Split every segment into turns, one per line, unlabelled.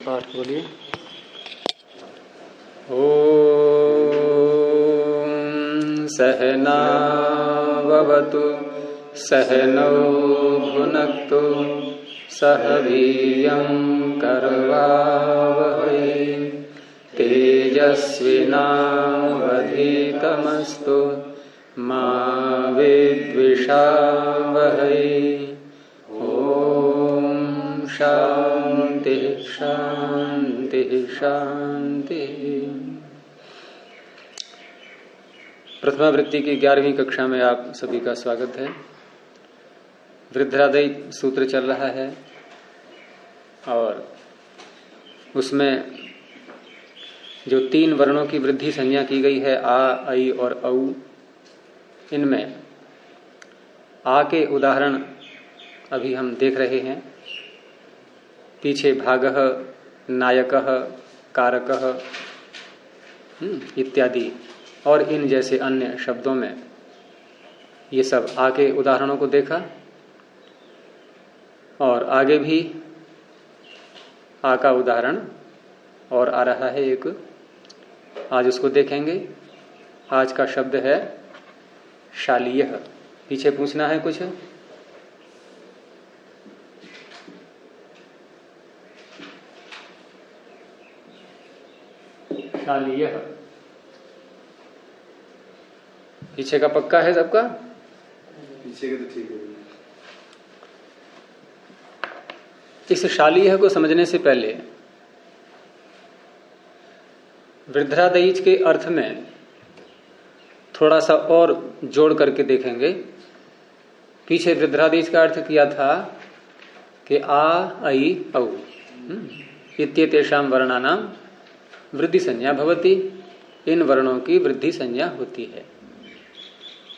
पाठ बोलिए।
ओम सहनावतु सहनौ भुनक्तु सह वीर्यं करवावहै तेजस्विनावधीतमस्तु मा विद्विषावहै। ओम शांति शांति शांति। प्रथमा वृत्ति की 11वीं कक्षा में आप सभी का स्वागत है। वृद्धरादय सूत्र चल रहा है और उसमें जो 3 वर्णों की वृद्धि संज्ञा की गई है आ, ऐ और औ, इनमें आ के उदाहरण अभी हम देख रहे हैं। पीछे भागः, नायकः, कारकः इत्यादि और इन जैसे अन्य शब्दों में ये सब आ के उदाहरणों को देखा और आगे भी आ का उदाहरण और आ रहा है एक, आज उसको देखेंगे। आज का शब्द है शालीयः। पीछे पूछना है कुछ? शालीयः पीछे का पक्का है सबका?
पीछे का तो ठीक है।
इस शालीयः को समझने से पहले वृद्धरादयीच के अर्थ में थोड़ा सा और जोड़ करके देखेंगे। पीछे वृद्धरादयीच का अर्थ किया था कि आ, ऐ, औ इत्येतेषां वर्णानां वृद्धि संज्ञा भवति। इन वर्णों की वृद्धि संज्ञा होती है।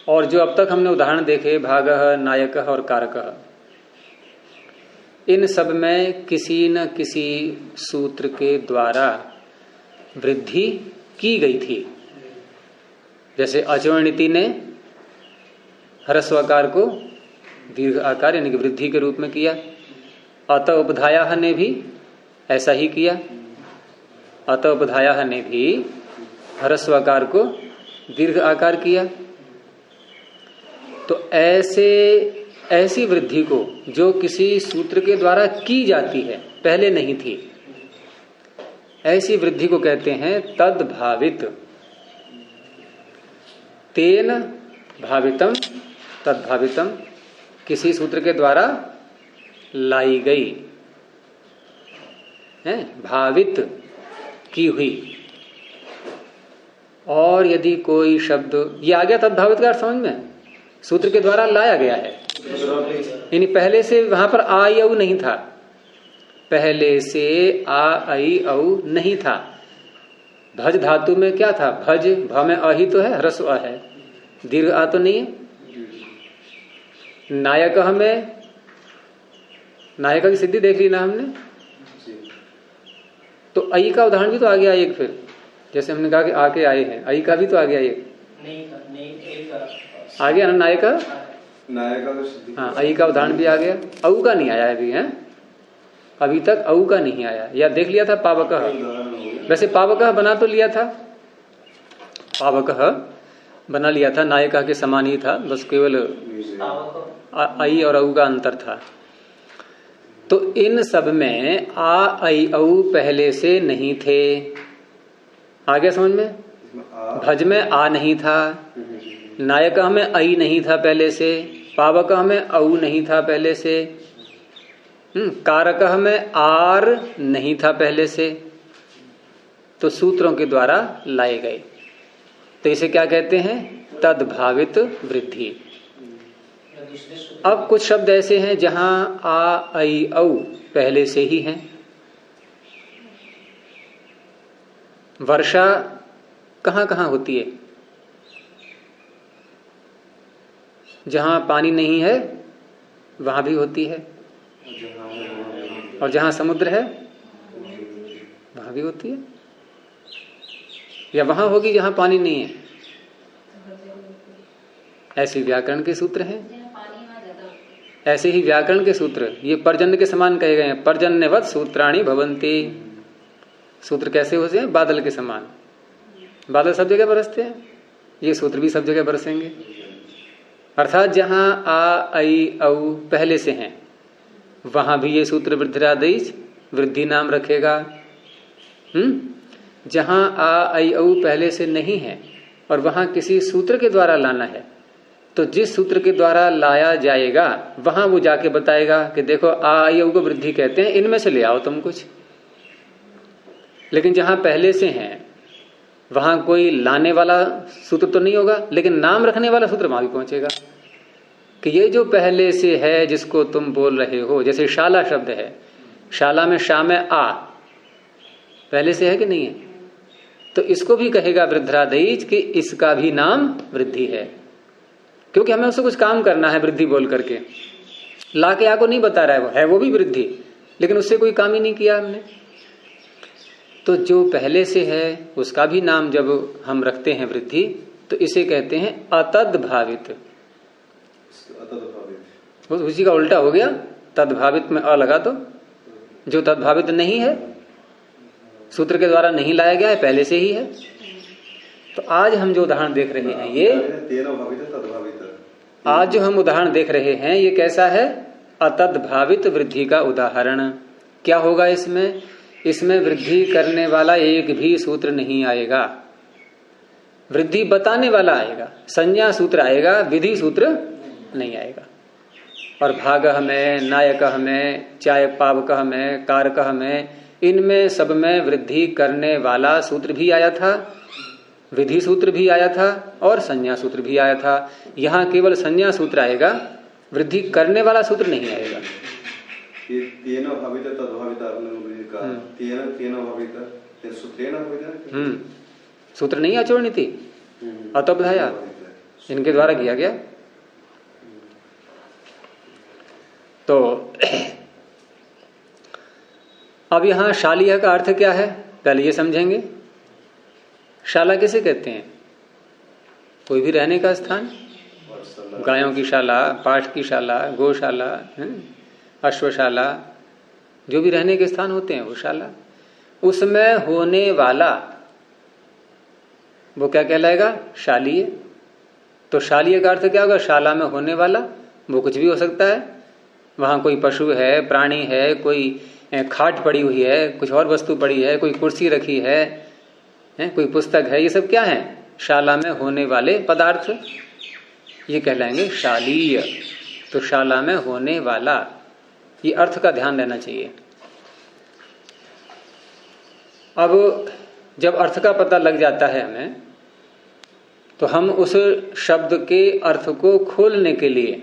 और जो अब तक हमने उदाहरण देखे भागः, नायकः और कारकः, इन सब में किसी न किसी सूत्र के द्वारा वृद्धि की गई थी। जैसे अचवर्णिति ने ह्रस्व आकार को दीर्घ आकार यानी कि वृद्धि के रूप में किया। अत उपधायाः ने भी ऐसा ही किया। अत उपधायाः ने भी ह्रस्व आकार को दीर्घ आकार किया। तो ऐसी वृद्धि को जो किसी सूत्र के द्वारा की जाती है, पहले नहीं थी, ऐसी वृद्धि को कहते हैं तद्भावित। तेन भावितम तद्भावितम, किसी सूत्र के द्वारा लाई गई है, भावित की हुई। और यदि कोई शब्द, ये आ गया तद्भावित का अर्थ समझ में, सूत्र के द्वारा लाया गया है। यानी पहले से वहां पर आ, ऐ, औ नहीं था। पहले से आ, ऐ, औ नहीं था। भज धातु में क्या था? भज, भ में अ ही तो है, ह्रस्व अ है, दीर्घ आ तो नहीं है। नायकः में नायका की सिद्धि देख ली ना हमने। तो ऐ का उदाहरण भी तो आ गया एक। फिर जैसे हमने कहा कि आके आए हैं, ऐ का भी तो आ गया एक। आ गया ना नायका? हाँ, ऐ का उदाहरण भी आ गया। औ का नहीं आया अभी है, अभी तक औ का नहीं आया। या देख लिया था पावकः। वैसे पावकः बना तो लिया था, पावकः बना लिया था, नायका के समान ही था, बस केवल ऐ और औ का अंतर था। तो इन सब में आ, ऐ, औ पहले से नहीं थे। आ गया समझ में? भज में आ नहीं था, नायकः में ऐ नहीं था पहले से, पावकः में औ नहीं था पहले से, कारकः में आर नहीं था पहले से। तो सूत्रों के द्वारा लाए गए। तो इसे क्या कहते हैं? तद्भावित वृद्धि। अब कुछ शब्द ऐसे हैं जहां आ, ऐ, औ पहले से ही हैं। वर्षा कहां कहां होती है? जहां पानी नहीं है वहां भी होती है, और जहां समुद्र है वहां भी होती है। या वहां होगी जहां पानी नहीं है। ऐसे व्याकरण के सूत्र हैं। ऐसे ही व्याकरण के सूत्र ये पर्जन्य के समान कहे गए हैं। पर्जन्यवत सूत्राणि भवन्ति। सूत्र कैसे होते हैं? बादल के समान। बादल सब जगह बरसते हैं, ये सूत्र भी सब जगह बरसेंगे। अर्थात जहां आ आई औ पहले से हैं वहां भी ये सूत्र वृद्धिरादेश वृद्धि नाम रखेगा। जहां आ आई औ पहले से नहीं है और वहां किसी सूत्र के द्वारा लाना है, तो जिस सूत्र के द्वारा लाया जाएगा वहां वो जाके बताएगा कि देखो आ आई औ को वृद्धि कहते हैं, इनमें से ले आओ तुम कुछ। लेकिन जहां पहले से हैं वहां कोई लाने वाला सूत्र तो नहीं होगा, लेकिन नाम रखने वाला सूत्र वहां भी पहुंचेगा कि ये जो पहले से है जिसको तुम बोल रहे हो। जैसे शाला शब्द है, शाला में शा में आ पहले से है कि नहीं है, तो इसको भी कहेगा वृद्धिरादेश कि इसका भी नाम वृद्धि है, क्योंकि हमें उससे कुछ काम करना है। वृद्धि बोल करके ला के आपको नहीं बता रहा है वो भी वृद्धि, लेकिन उससे कोई काम ही नहीं किया हमने। तो जो पहले से है उसका भी नाम जब हम रखते हैं वृद्धि, तो इसे कहते हैं अतद्भावित। उसी का उल्टा हो गया, तद्भावित में अ लगा दो। जो तद्भावित नहीं है, सूत्र के द्वारा नहीं लाया गया है, पहले से ही है। तो आज हम जो उदाहरण देख रहे हैं ये आज जो हम उदाहरण देख रहे हैं ये कैसा है? अतद्भावित वृद्धि का उदाहरण। क्या होगा इसमें? इसमें वृद्धि करने वाला एक भी सूत्र नहीं आएगा, वृद्धि बताने वाला आएगा, संज्ञा सूत्र आएगा, विधि सूत्र नहीं आएगा। और भागः में, नायकः में, चाहे पावकः में, कारकः में, इनमें सब में वृद्धि करने वाला सूत्र भी आया था, विधि सूत्र भी आया था और संज्ञा सूत्र भी आया था। यहाँ केवल संज्ञा सूत्र आएगा, वृद्धि करने वाला सूत्र नहीं आएगा। सूत्र नहीं अचोड़नी थी, अतोबधाया इनके द्वारा किया गया। तो अब यहां शालीय का अर्थ क्या है पहले ये समझेंगे। शाला किसे कहते हैं? कोई भी रहने का स्थान, गायों की शाला, पाठ की शाला, गौशाला, अश्वशाला, जो भी रहने के स्थान होते हैं वो शाला। उसमें होने वाला वो क्या कहलाएगा? शालीय। तो शालीय का अर्थ क्या होगा? शाला में होने वाला, वो कुछ भी हो सकता है। वहां कोई पशु है, प्राणी है, कोई खाट पड़ी हुई है, कुछ और वस्तु पड़ी है, कोई कुर्सी रखी है, कोई पुस्तक है, ये सब क्या है? शाला में होने वाले पदार्थ, ये कहलाएंगे शालीय। तो शाला में होने वाला, ये अर्थ का ध्यान रहना चाहिए। अब जब अर्थ का पता लग जाता है हमें, तो हम उस शब्द के अर्थ को खोलने के लिए,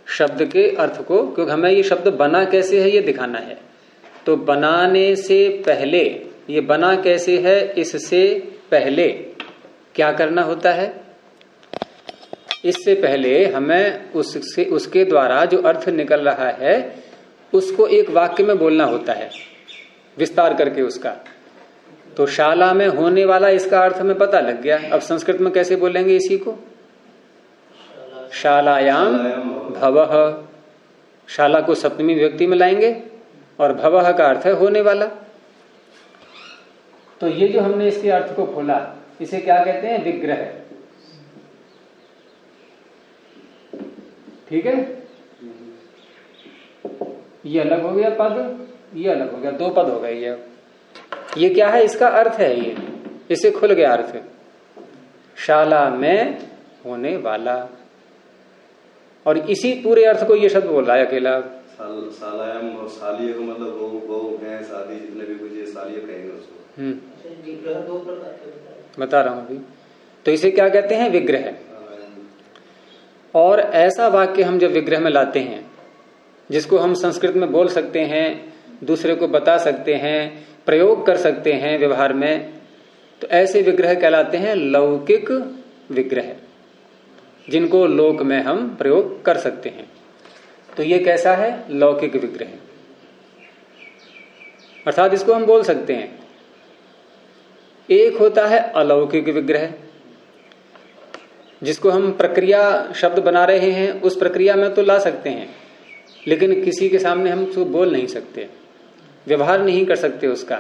शब्द के अर्थ को, क्योंकि हमें ये शब्द बना कैसे है ये दिखाना है, तो बनाने से पहले, ये बना कैसे है इससे पहले क्या करना होता है? इससे पहले हमें उसके द्वारा जो अर्थ निकल रहा है उसको एक वाक्य में बोलना होता है, विस्तार करके उसका। तो शाला में होने वाला, इसका अर्थ हमें पता लग गया। अब संस्कृत में कैसे बोलेंगे इसी को? शालायाम भवः। शाला को सप्तमी विभक्ति में लाएंगे और भवः का अर्थ है होने वाला। तो ये जो हमने इसके अर्थ को खोला, इसे क्या कहते हैं? विग्रह। ठीक है, ये अलग हो गया पद, ये अलग हो गया, दो पद हो गए। ये क्या है? इसका अर्थ है, ये इससे खुल गया अर्थ। शाला में होने वाला, और इसी पूरे अर्थ को ये शब्द बोल रहा है अकेला।
सालायाम और सालिय को मतलब वो है, शादी जितने भी कुछ सालिय कहेंगे उसको।
बता रहा हूं अभी। तो इसे क्या कहते हैं? विग्रह। और ऐसा वाक्य हम जब विग्रह में लाते हैं जिसको हम संस्कृत में बोल सकते हैं, दूसरे को बता सकते हैं, प्रयोग कर सकते हैं व्यवहार में, तो ऐसे विग्रह कहलाते हैं लौकिक विग्रह, जिनको लोक में हम प्रयोग कर सकते हैं। तो ये कैसा है? लौकिक विग्रह। अर्थात इसको हम बोल सकते हैं। एक होता है अलौकिक विग्रह, जिसको हम प्रक्रिया शब्द बना रहे हैं, उस प्रक्रिया में तो ला सकते हैं, लेकिन किसी के सामने हम उसको बोल नहीं सकते। व्यवहार नहीं कर सकते उसका।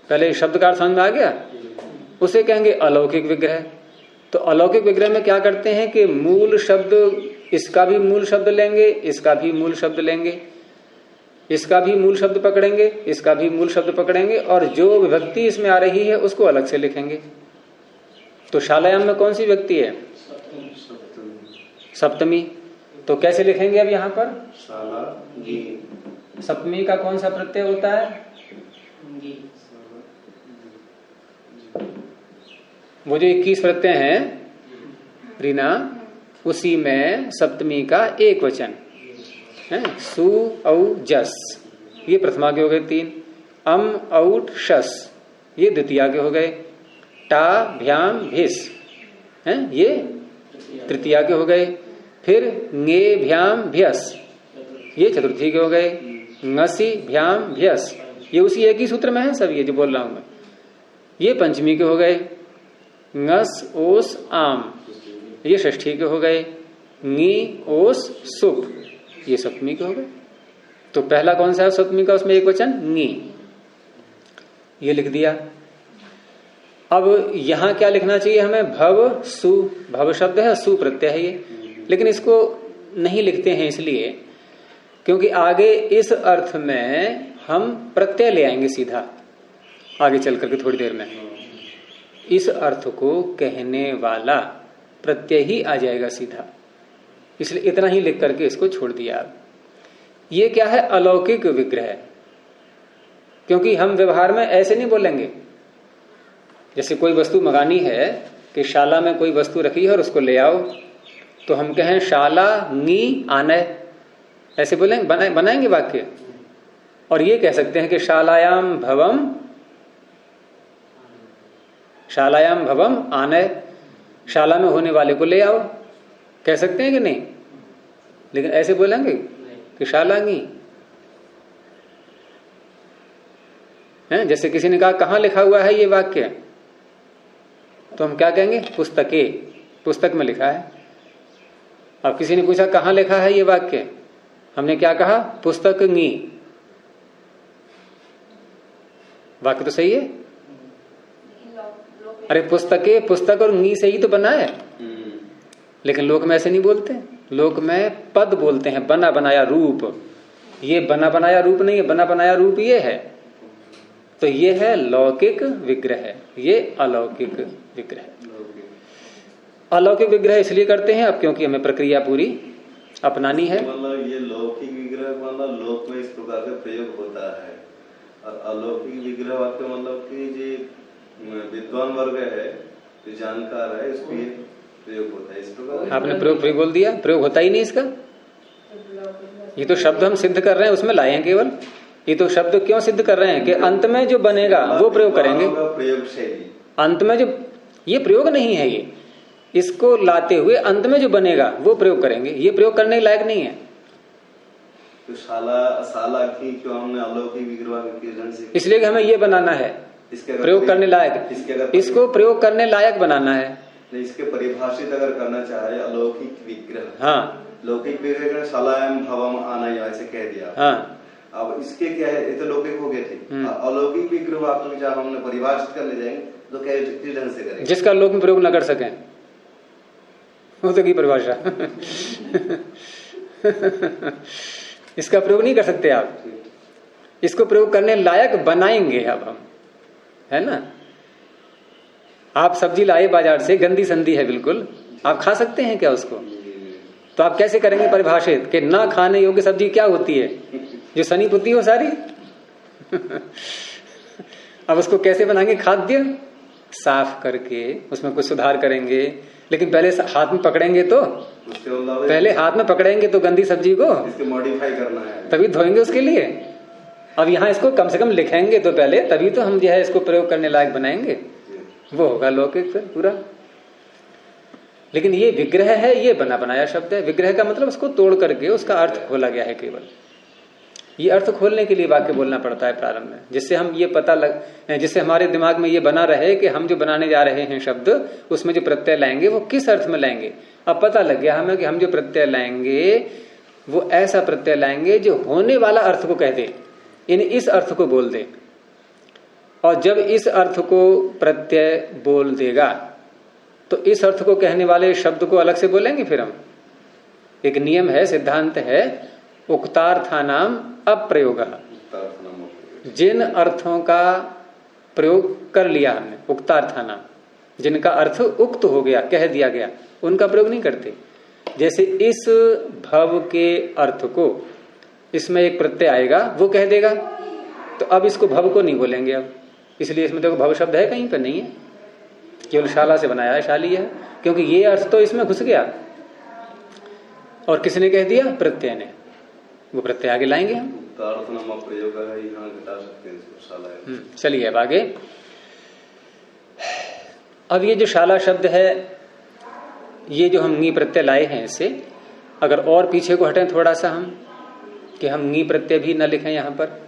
पहले शब्द का अर्थ समझ में आ गया, उसे कहेंगे अलौकिक विग्रह। तो अलौकिक विग्रह में क्या करते हैं कि मूल शब्द, इसका भी मूल शब्द लेंगे, इसका भी मूल शब्द लेंगे, इसका भी मूल शब्द पकड़ेंगे, इसका भी मूल शब्द पकड़ेंगे, और जो विभक्ति इसमें आ रही है उसको अलग से लिखेंगे। तो शालायाम में कौन सी विभक्ति है? सप्तमी। तो कैसे लिखेंगे अब यहां पर? सप्तमी का कौन सा प्रत्यय होता है? वो जो 21 प्रत्यय हैं रीना, उसी में सप्तमी का एक वचन है, सु औ जस, ये प्रथमा के हो गए 3, अम औट शस, ये द्वितीया के हो गए, टा भ्याम भिस है, ये तृतीया के हो गए, फिर ङे भ्याम भ्यस, ये चतुर्थी के हो गए, ङसी भ्याम भ्यस, ये उसी एक ही सूत्र में है सब, ये जो बोल रहा हूं मैं, ये पंचमी के हो गए, ङस ओस आम, ये षष्ठी के हो गए, ङी ओस सुप, ये सप्तमी के हो गए। तो पहला कौन सा है सप्तमी का? उसमें एक वचन ङी, ये लिख दिया। अब यहां क्या लिखना चाहिए हमें? भव सु, भव शब्द है, सु प्रत्यय है ये, लेकिन इसको नहीं लिखते हैं इसलिए क्योंकि आगे इस अर्थ में हम प्रत्यय ले आएंगे सीधा, आगे चल करके थोड़ी देर में इस अर्थ को कहने वाला प्रत्यय ही आ जाएगा सीधा, इसलिए इतना ही लिख करके इसको छोड़ दिया। ये क्या है? अलौकिक विग्रह, क्योंकि हम व्यवहार में ऐसे नहीं बोलेंगे। जैसे कोई वस्तु मंगानी है कि शाला में कोई वस्तु रखी है और उसको ले आओ, तो हम कहें शाला नी आने, ऐसे बोलेंगे, बनाएंगे वाक्य। और ये कह सकते हैं कि शालायाम भवम आने, शाला में होने वाले को ले आओ, कह सकते हैं कि नहीं? लेकिन ऐसे बोलेंगे कि शालांगी है। जैसे किसी ने कहा कहां लिखा हुआ है ये वाक्य, तो हम क्या कहेंगे? पुस्तके, पुस्तक में लिखा है। अब किसी ने पूछा कहां लिखा है ये वाक्य, हमने क्या कहा? पुस्तक नी। वाक्य तो सही है। अरे पुस्तके, पुस्तक और नी से ही तो बना है, लेकिन लोक में ऐसे नहीं बोलते। लोक में पद बोलते हैं, बना बनाया रूप। ये बना बनाया रूप नहीं है, बना बनाया रूप ये है। तो ये है लौकिक विग्रह, ये अलौकिक विग्रह। अलौकिक विग्रह इसलिए करते हैं अब क्योंकि हमें प्रक्रिया पूरी अपनानी है।
मतलब ये लौकिक विग्रह मतलब लोक में इस प्रकार का प्रयोग होता है, और अलौकिक विग्रह वाक्य मतलब कि जो विद्वान वर्ग है, जो जानकार है, इसको प्रयोग होता है इस प्रकार।
आपने प्रयोग बोल दिया, प्रयोग होता ही नहीं इसका। ये तो शब्द हम सिद्ध कर रहे हैं, उसमें लाए हैं केवल। ये तो शब्द क्यों सिद्ध कर रहे हैं कि अंत में जो बनेगा वो प्रयोग करेंगे।
प्रयोग शैली अंत
में जो, ये प्रयोग नहीं है, ये इसको लाते हुए अंत में जो बनेगा वो प्रयोग करेंगे। ये प्रयोग करने के लायक नहीं है।
तो शाला की क्यों हमने अलौकिक विग्रह के ढंग से,
इसलिए कि हमें ये बनाना है प्रयोग करने लायक, इसको प्रयोग करने लायक बनाना है।
इसके परिभाषित अगर करना चाहे अलौकिक विग्रह,
हाँ,
लौकिक विग्रह शालायाम भवम आना ऐसे कह दिया।
हाँ,
अब इसके क्या है, ये तो लौकिक हो गए थे। अलौकिक विग्रह आप जब हमने परिभाषित करने जाएंगे तो क्या किस ढंग से करेंगे?
जिसका लोक में प्रयोग न कर सके वो तो की परिभाषा इसका प्रयोग नहीं कर सकते आप। इसको प्रयोग करने लायक बनाएंगे अब हम, है ना। आप सब्जी लाए बाजार से, गंदी संदी है बिल्कुल, आप खा सकते हैं क्या उसको? तो आप कैसे करेंगे परिभाषित कि ना खाने योग्य सब्जी क्या होती है? जो सनी पुती हो सारी अब उसको कैसे बनाएंगे? खाद्य साफ करके उसमें कुछ सुधार करेंगे, लेकिन पहले हाथ में पकड़ेंगे तो, पहले हाथ में पकड़ेंगे तो गंदी सब्जी को
इसको मॉडिफाई करना है,
तभी धोएंगे उसके लिए। अब यहाँ इसको कम से कम लिखेंगे तो पहले, तभी तो हम जो है इसको प्रयोग करने लायक बनाएंगे। वो होगा लौकिक फिर पूरा। लेकिन ये विग्रह है, ये बना बनाया शब्द है। विग्रह का मतलब उसको तोड़ करके उसका अर्थ खोला गया है केवल। ये अर्थ खोलने के लिए वाक्य बोलना पड़ता है प्रारंभ में, जिससे हम ये पता जिससे हमारे दिमाग में ये बना रहे कि हम जो बनाने जा रहे हैं शब्द, उसमें जो प्रत्यय लाएंगे वो किस अर्थ में लाएंगे। अब पता लग गया हमें कि हम जो प्रत्यय लाएंगे वो ऐसा प्रत्यय लाएंगे जो होने वाला अर्थ को कह दे, यानी इस अर्थ को बोल दे। और जब इस अर्थ को प्रत्यय बोल देगा तो इस अर्थ को कहने वाले शब्द को अलग से बोलेंगे फिर हम। एक नियम है, सिद्धांत है, उक्तार्थानाम अप्रयोग। जिन अर्थों का प्रयोग कर लिया हमने, उक्तार्थानाम, जिनका अर्थ उक्त हो गया, कह दिया गया, उनका प्रयोग नहीं करते। जैसे इस भव के अर्थ को, इसमें एक प्रत्यय आएगा, वो कह देगा, तो अब इसको भव को नहीं बोलेंगे अब। इसलिए इसमें देखो भव शब्द है कहीं पर नहीं है, केवल शाला से बनाया है, शाली है, क्योंकि ये अर्थ तो इसमें घुस गया। और किसने कह दिया? प्रत्यय ने। वो प्रत्यय आगे लाएंगे हम।
प्रयोग है, यहाँ घटा सकते हैं इसको, शाला है।
चलिए अब आगे। अब ये जो शाला शब्द है, ये जो हम नी प्रत्यय लाए हैं, इससे अगर और पीछे को हटें थोड़ा सा हम, कि हम नी प्रत्यय भी न लिखें यहाँ पर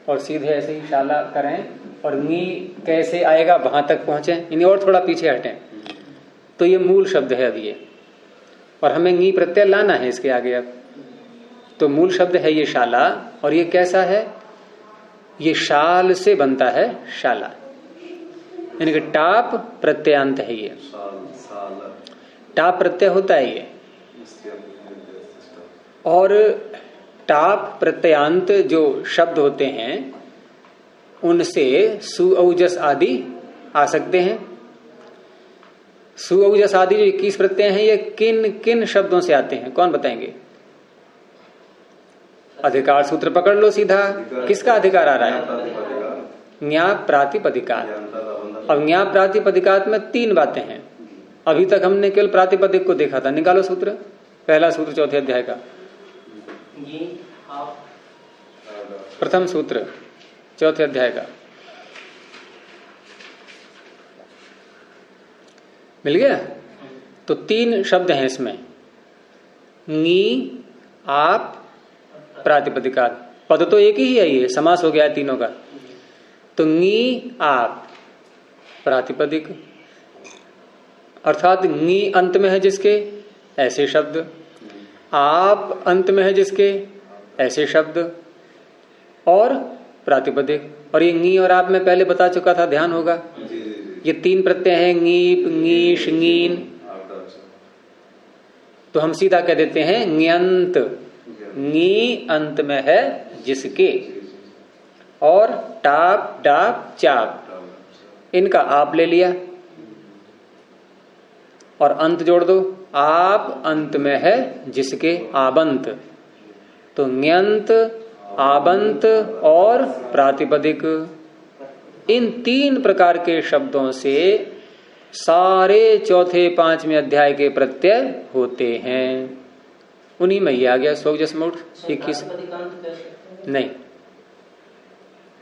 और सीधे ऐसे ही शाला करें, और नी कैसे आएगा वहां तक पहुंचे, यानी और थोड़ा पीछे हटें, तो ये मूल शब्द है अब ये, और हमें नी प्रत्यय लाना है इसके आगे अब। तो मूल शब्द है ये शाला, और ये कैसा है? ये शाल से बनता है, शाला, यानी कि टाप प्रत्ययांत है ये। टाप प्रत्यय होता है ये, और टाप प्रत्ययांत जो शब्द होते हैं उनसे सुऔजस आदि आ सकते हैं। सुऔजस आदि जो 21 प्रत्यय हैं, ये किन किन शब्दों से आते हैं, कौन बताएंगे? अधिकार सूत्र पकड़ लो सीधा। किसका अधिकार आ रहा है? न्या प्रातिपदिकात। अब न्या प्रातिपदिकात में 3 बातें हैं। अभी तक हमने केवल प्रातिपदिक को देखा था। निकालो सूत्र, पहला सूत्र चौथे अध्याय का, प्रथम सूत्र चौथे अध्याय का, मिल गया? तो 3 शब्द हैं इसमें, नी, आप, प्रातिपदिकात। पद तो एक ही है, ये समास हो गया है तीनों का। तो नी, आप, प्रातिपदिक, अर्थात नी अंत में है जिसके, ऐसे शब्द, आप अंत में है जिसके, ऐसे शब्द, और प्रातिपदिक। और ये नी और आप में पहले बता चुका था, ध्यान होगा। ये 3 प्रत्यय हैं, ङीप, ङीश, ङीन। तो हम सीधा कह देते हैं ङ्यंत, नी अंत में है जिसके, और टाप, डाप, चाप, इनका आप ले लिया और अंत जोड़ दो। आप अंत में है जिसके, आबंत। तो ङ्यंत, आबंत और प्रातिपदिक, इन 3 प्रकार के शब्दों से सारे चौथे 5वें अध्याय के प्रत्यय होते हैं। उन्हीं में ही आ गया सौजसमूढ़ 21। नहीं,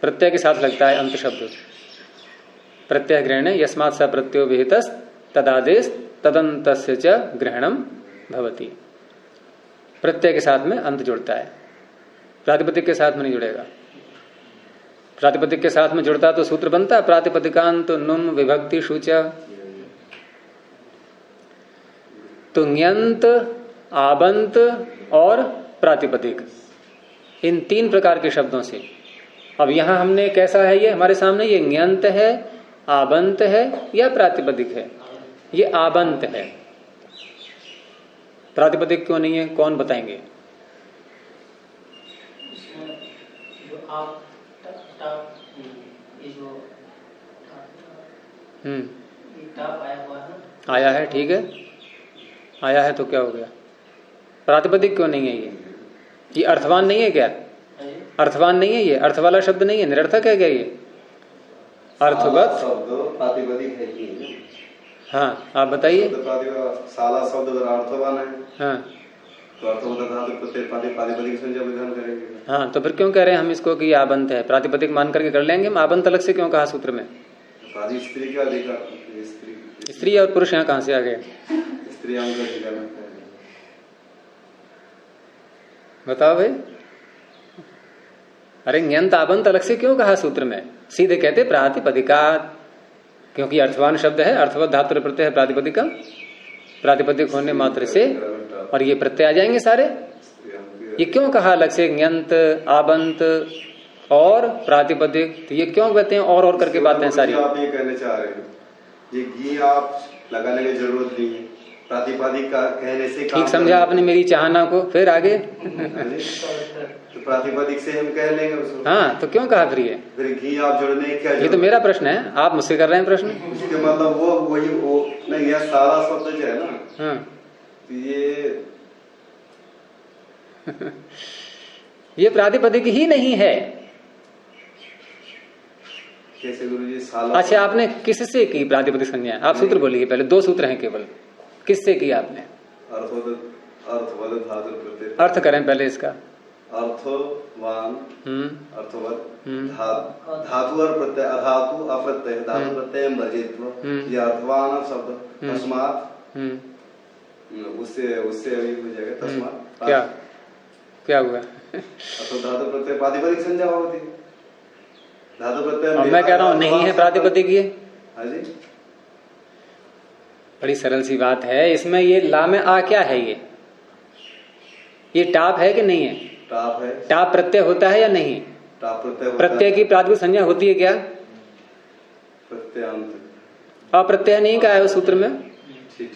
प्रत्यय के साथ लगता है अंत शब्द। प्रत्यय ग्रहण यस्मात् स प्रत्ययो विहितस् तदादेश तदन्तस्य च ग्रहणम भवति। प्रत्यय के साथ में अंत जुड़ता है, प्रातिपदिक के साथ में नहीं जुड़ेगा। प्रातिपदिक के साथ में जुड़ता तो सूत्र बनता प्रातिपदिकांत नुम विभक्ति शुच। तो ङ्यंत, आबंत और प्रातिपदिक, इन 3 प्रकार के शब्दों से। अब यहां हमने कैसा है ये हमारे सामने, ये ङ्यंत है, आबंत है या प्रातिपदिक है? ये आबंत है। प्रातिपदिक क्यों नहीं है, कौन बताएंगे? आया है, ठीक है, आया है तो क्या हो गया? प्रातिपदिक क्यों नहीं है ये अर्थवान नहीं है क्या? अर्थवान नहीं है ये, अर्थ वाला शब्द नहीं है, निरर्थक है क्या ये? अर्थवत
प्रातिपदिक है ये।
हाँ, आप बताइए।
साला शब्द अगर अर्थवान है,
हाँ,
तो प्रातिपदिक संज्ञा विधान करेंगे।
हाँ, तो फिर क्यों कह रहे हैं हम इसको कि आबंत है? प्रातिपदिक मान करके कर लेंगे हम। आबंत अलग से क्यों कहा सूत्र में?
स्त्री का अधिकार,
स्त्री और पुरुष यहाँ कहाँ से आ गए?
स्त्री
बताओ भाई। अरे ङ्यंत आबंत अलग से क्यों कहा सूत्र में? सीधे कहते प्रातिपदिकात, क्योंकि अर्थवान शब्द है, अर्थवत धातु प्रत्यय है प्रातिपदिका, प्रातिपदिक होने मात्र से, और ये प्रत्यय आ जाएंगे सारे।
गया।
ये क्यों कहा अलग से ञंत, आबंत और प्रातिपदिक? तो ये क्यों कहते हैं और करके बातें सारी?
आप ये कहना चाह रहे हैं ये घी आप लगाने की जरूरत नहीं है, प्रातिपदिक का कहने से
ठीक समझा आपने मेरी चाहना को। फिर आगे
तो प्रातिपदिक से हम कह लेंगे उसको।
हाँ, तो क्यों कहा फिर
घी आप जोड़ने क्या?
ये तो मेरा प्रश्न है, आप मुझसे कर रहे हैं प्रश्न।
उसके मतलब वो नहीं, यह सारा शब्द जो है ना,
हाँ ये प्रातिपदिक ही नहीं है।
कैसे गुरुजी? साला।
अच्छा, आपने किससे की प्रातिपदिक संज्ञा? आप सूत्र बोलिए पहले, 2 सूत्र हैं केवल। किससे की आपने? अर्थ करें पहले इसका।
अर्थवान, अर्थवत, धातु और प्रत्यय, अधातु अप्रत्यय, धातु प्रत्यय वर्जित्व, ये अर्थवान शब्द, तस्मात्, उससे अभी हो जाएगा तस्मात्।
क्या हुआ?
तो धातु प्रत्यय प्रातिपदिक संज्ञा होती है। धातु प्रत्यय
मैं कह रहा हूँ नहीं है प्रातिपदिक ये।
हाँ जी,
बड़ी सरल सी बात है। इसमें ये ला में आ क्या है? ये टाप है कि नहीं है?
टाप है।
टाप प्रत्यय होता है या नहीं?
टाप प्रत्यय होता
प्रत्यय की प्रातिपदिक संज्ञा होती है क्या?
प्रत्ययांत।
अप्रत्यय नहीं कहा है उस सूत्र में।
ठीक।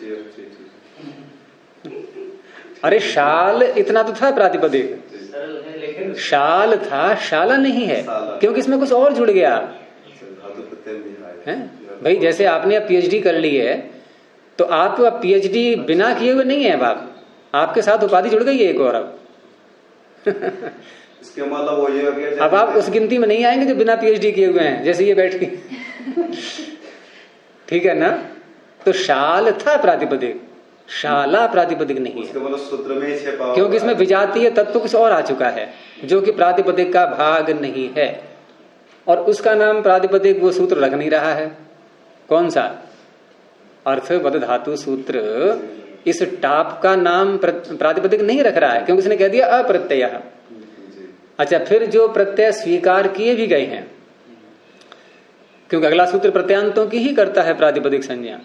अरे शाल इतना तो था प्रातिपदिक, शाल था, शाला नहीं है, क्योंकि इसमें कुछ और जुड़ गया है भाई। जैसे आपने अब पीएचडी कर ली है, तो आप पीएचडी बिना किए हुए नहीं है। अब आपके साथ उपाधि जुड़ गई है एक और। अब
इसके मतलब वो ये
अब आप उस गिनती में नहीं आएंगे जो बिना पीएचडी किए हुए हैं, जैसे ये बैठ के ठीक है ना? तो शाल था प्रातिपदिक, शाला प्रातिपदिक नहीं है।
मतलब सूत्र में छेपा,
क्योंकि इसमें विजातीय तत्व कुछ और आ चुका है जो कि प्रातिपदिक का भाग नहीं है, और उसका नाम प्रातिपदिक वो सूत्र रख नहीं रहा है। कौन सा? अर्थवद धातु सूत्र इस टाप का नाम प्रातिपदिक नहीं रख रहा है, क्योंकि उसने कह दिया अप्रत्यय। अच्छा, फिर जो प्रत्यय स्वीकार किए भी गए हैं, क्योंकि अगला सूत्र प्रत्यांतों की ही करता है प्रातिपदिक संज्ञा,